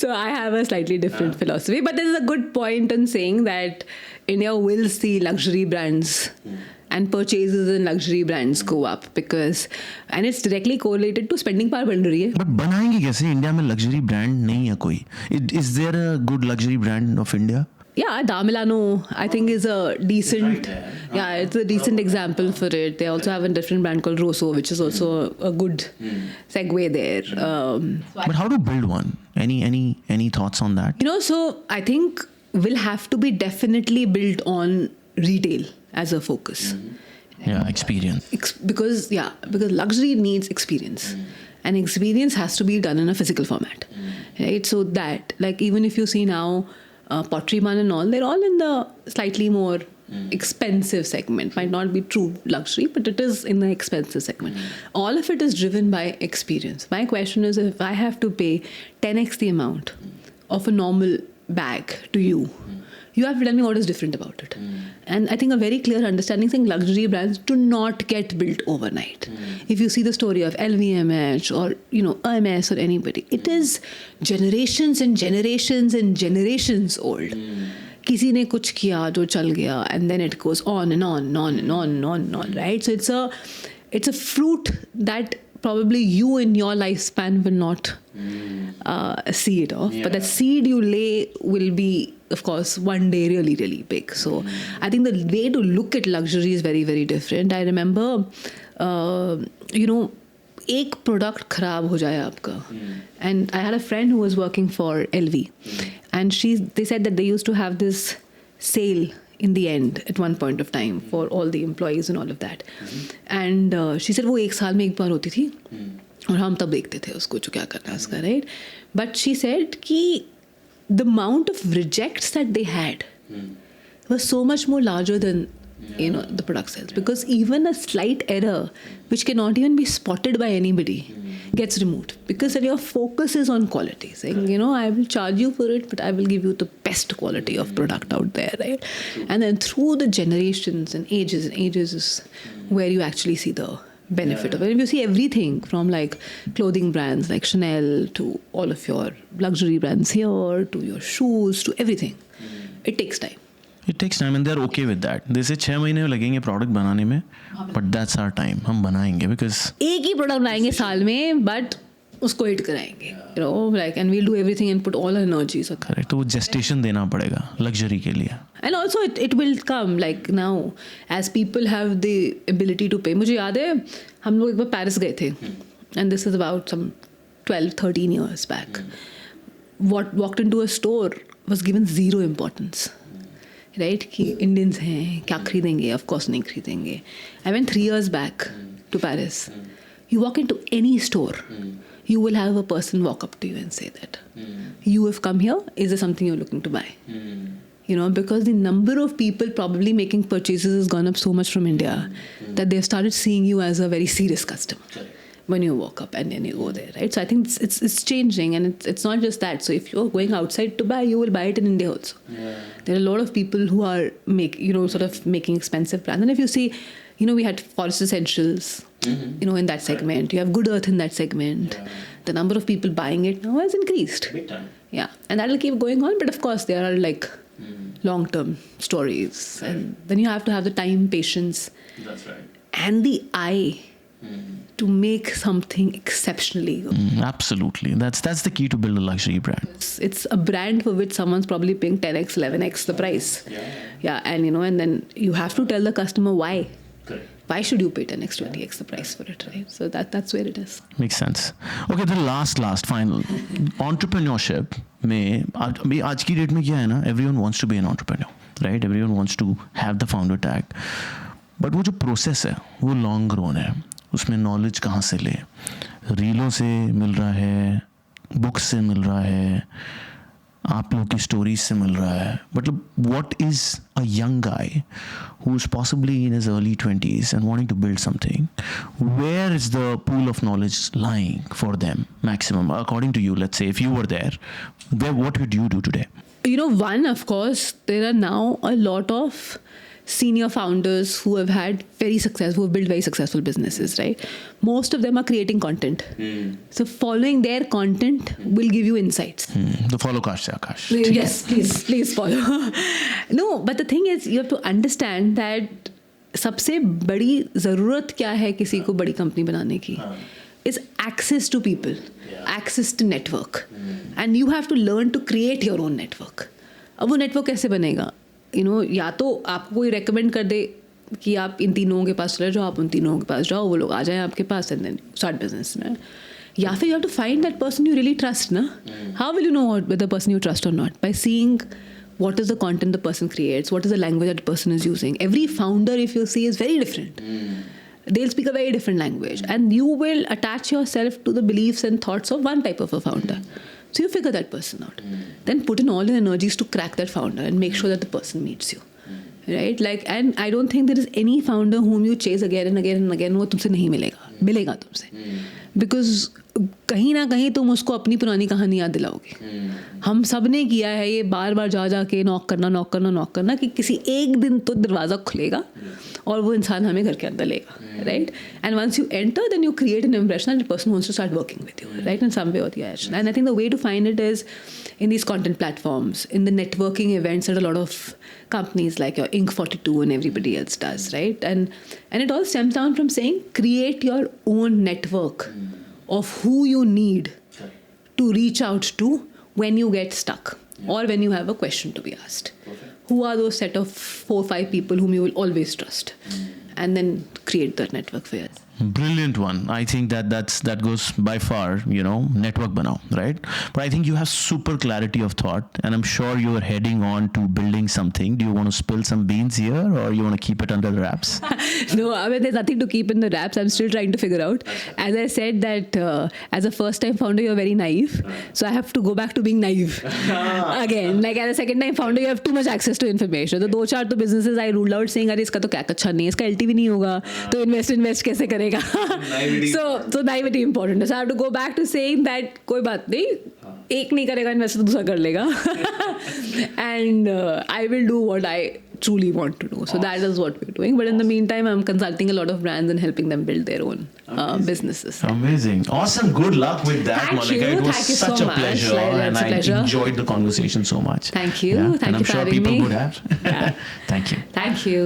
So I have a slightly different philosophy. But this is a good point in saying that India will see luxury brands and purchases in luxury brands go up and it's directly correlated to spending power बढ़ रही है. But बनाएंगे कैसे? India में luxury brand नहीं है कोई. Is there a good luxury brand of India? Yeah, Damilano I think is a decent, it's a decent example for it. They also have a different brand called Rosso, which is also a good segue there. But how to build one? Any thoughts on that? So I think will have to be definitely built on retail as a focus. Yeah, experience. Because luxury needs experience. And experience has to be done in a physical format. Right? So that, like even if you see now Pottery Barn and all, they're all in the slightly more expensive segment. Might not be true luxury, but it is in the expensive segment. All of it is driven by experience. My question is, if I have to pay 10x the amount of a normal bag to you, you have to tell me what is different about it. And I think a very clear understanding saying luxury brands do not get built overnight. If you see the story of LVMH or Hermes or anybody, it is generations and generations and generations old. किसी ने कुछ किया जो चल गया, and then it goes on and on and on and on and on and on, right? So it's a fruit that probably you in your lifespan will not see it off. But the seed you lay will be, of course, one day really, really big. So I think the way to look at luxury is very, very different. I remember, एक product खराब हो जाए आपका. And I had a friend who was working for LV, and they said that they used to have this sale in the end at one point of time for all the employees and all of that. And she said वो एक साल में एक बार होती थी और हम तब देखते थे उसको जो क्या करना है उसका, right? But she said कि the amount of rejects that they had was so much more larger than the product sales, because even a slight error which cannot even be spotted by anybody gets removed, because then your focus is on quality, saying I will charge you for it, but I will give you the best quality of product out there, right? And then through the generations and ages is where you actually see the benefit of it. If you see everything from like clothing brands like Chanel to all of your luxury brands here to your shoes to everything, it takes time. It takes time and they're okay with that. They say 6 महीने लगेंगे product बनाने में, but that's our time. हम बनाएंगे because एक ही product बनाएंगे साल में, but उसको हिट कराएंगे, like, and we'll do everything and put all our energies. Correct. तो वो gestation देना पड़ेगा luxury के लिए. And also it will come like now as people have the ability to pay. मुझे याद है हम लोग एक बार पेरिस गए थे, and this is about some 12-13 years back. Walked into a store, was given zero importance. Right? कि Indians हैं, क्या खरीदेंगे? Of course नहीं खरीदेंगे. I went 3 years back to Paris. You walk into any store, you will have a person walk up to you and say that you have come here, is there something you're looking to buy? Because the number of people probably making purchases has gone up so much from India that they've started seeing you as a very serious customer when you walk up and then you go there, right? So I think it's changing, and it's not just that. So if you're going outside to buy, you will buy it in India also. There are a lot of people who are making expensive brands. And if you see, we had Forest Essentials, in that segment. You have Good Earth in that segment. The number of people buying it now has increased. Big time. Yeah, and that'll keep going on. But of course, there are like long-term stories, and then you have to have the time, patience, That's right. and the eye to make something exceptionally good. Absolutely. That's the key to build a luxury brand. It's a brand for which someone's probably paying 10x, 11x the price. Yeah, and and then you have to tell the customer why. Correct. Why should you pay 10x, 20x the price for it, right? So that's where it is. Makes sense. Okay, the last final. Entrepreneurship में आज की date में क्या है ना, everyone wants to be an entrepreneur, right? Everyone wants to have the founder tag. But वो जो process है वो long run है. उसमें नॉलेज कहाँ से ले? रीलों से मिल रहा है, बुक्स से मिल रहा है, आप लोग की स्टोरीज से मिल रहा है. मतलब what is a young guy who's possibly in his early 20s and wanting to build something, where is the pool of knowledge lying for them maximum? According to you, let's say if you were there, what would you do today? One, of course, there are now a lot of senior founders who have built very successful businesses, right? Most of them are creating content. So following their content will give you insights. The follow Kash se Akash. Yes, please follow. No, but the thing is, you have to understand that सबसे बड़ी ज़रूरत क्या है किसी को बड़ी company बनाने की? Is access to people, access to network. And you have to learn to create your own network. अब वो network कैसे बनेगा? या तो आपको कोई रेकमेंड कर दे कि आप इन 3 लोगों के पास चले जाओ, आप उन 3 लोगों के पास जाओ, वो लोग आ जाएं आपके पास, एंड देन स्टार्ट बिजनेस में. या फिर you have to find that person you really trust ना. How will you know whether the person you trust or not? By seeing what is the content the person creates, what is the language that the person is using. Every founder, if you see, is very different. They'll speak a very different language, and you will attach yourself to the beliefs and thoughts of one type of a founder. So you figure that person out. Then put in all your energies to crack that founder and make sure that the person meets you. Right? And I don't think there is any founder whom you chase again and again and again, वो तुमसे नहीं मिलेगा तुमसे. Because कहीं ना कहीं तुम उसको अपनी पुरानी कहानी याद दिलाओगे. हम सब ने किया है ये, बार जा के नॉक करना कि किसी एक दिन तो दरवाज़ा खुलेगा और वो इंसान हमें घर के अंदर लेगा. Right? And once you enter, then you create an impression that the person wants to start working with you, right, in some way or the other. And I think the way to find it is in these content platforms, in the networking events that a lot of companies like your Inc. 42 and everybody else does, right? And it all stems down from saying create your own network of who you need to reach out to when you get stuck or when you have a question to be asked. Who are those set of 4 or 5 people whom you will always trust? And then create that network for yourself. Brilliant one. I think that goes by far, network banao, right? But I think you have super clarity of thought, and I'm sure you are heading on to building something. Do you want to spill some beans here, or you want to keep it under the wraps? No, I mean, there's nothing to keep in the wraps. I'm still trying to figure out. As I said that as a first-time founder, you're very naive. So I have to go back to being naive again. Like as a second-time founder, you have too much access to information. So 2-4 तो businesses I ruled out saying, अरे इसका तो क्या अच्छा नहीं है, इसका LTV नहीं होगा, तो invest कैसे करेगा? So naivety important. So I have to go back to saying that कोई बात नहीं, एक नहीं करेगा इन्वेस्ट तो दूसरा कर लेगा. And I will do what I truly want to do. So that is what we're doing. But in the meantime, I'm consulting a lot of brands and helping them build their own businesses. Amazing. Awesome. Good luck with that, Thank Mallika. you. It was Thank you such so a much. pleasure. And I enjoyed the conversation so much. Thank you. Yeah. Thank and you I'm for sure having people me. would have. Yeah. Thank you. Thank you.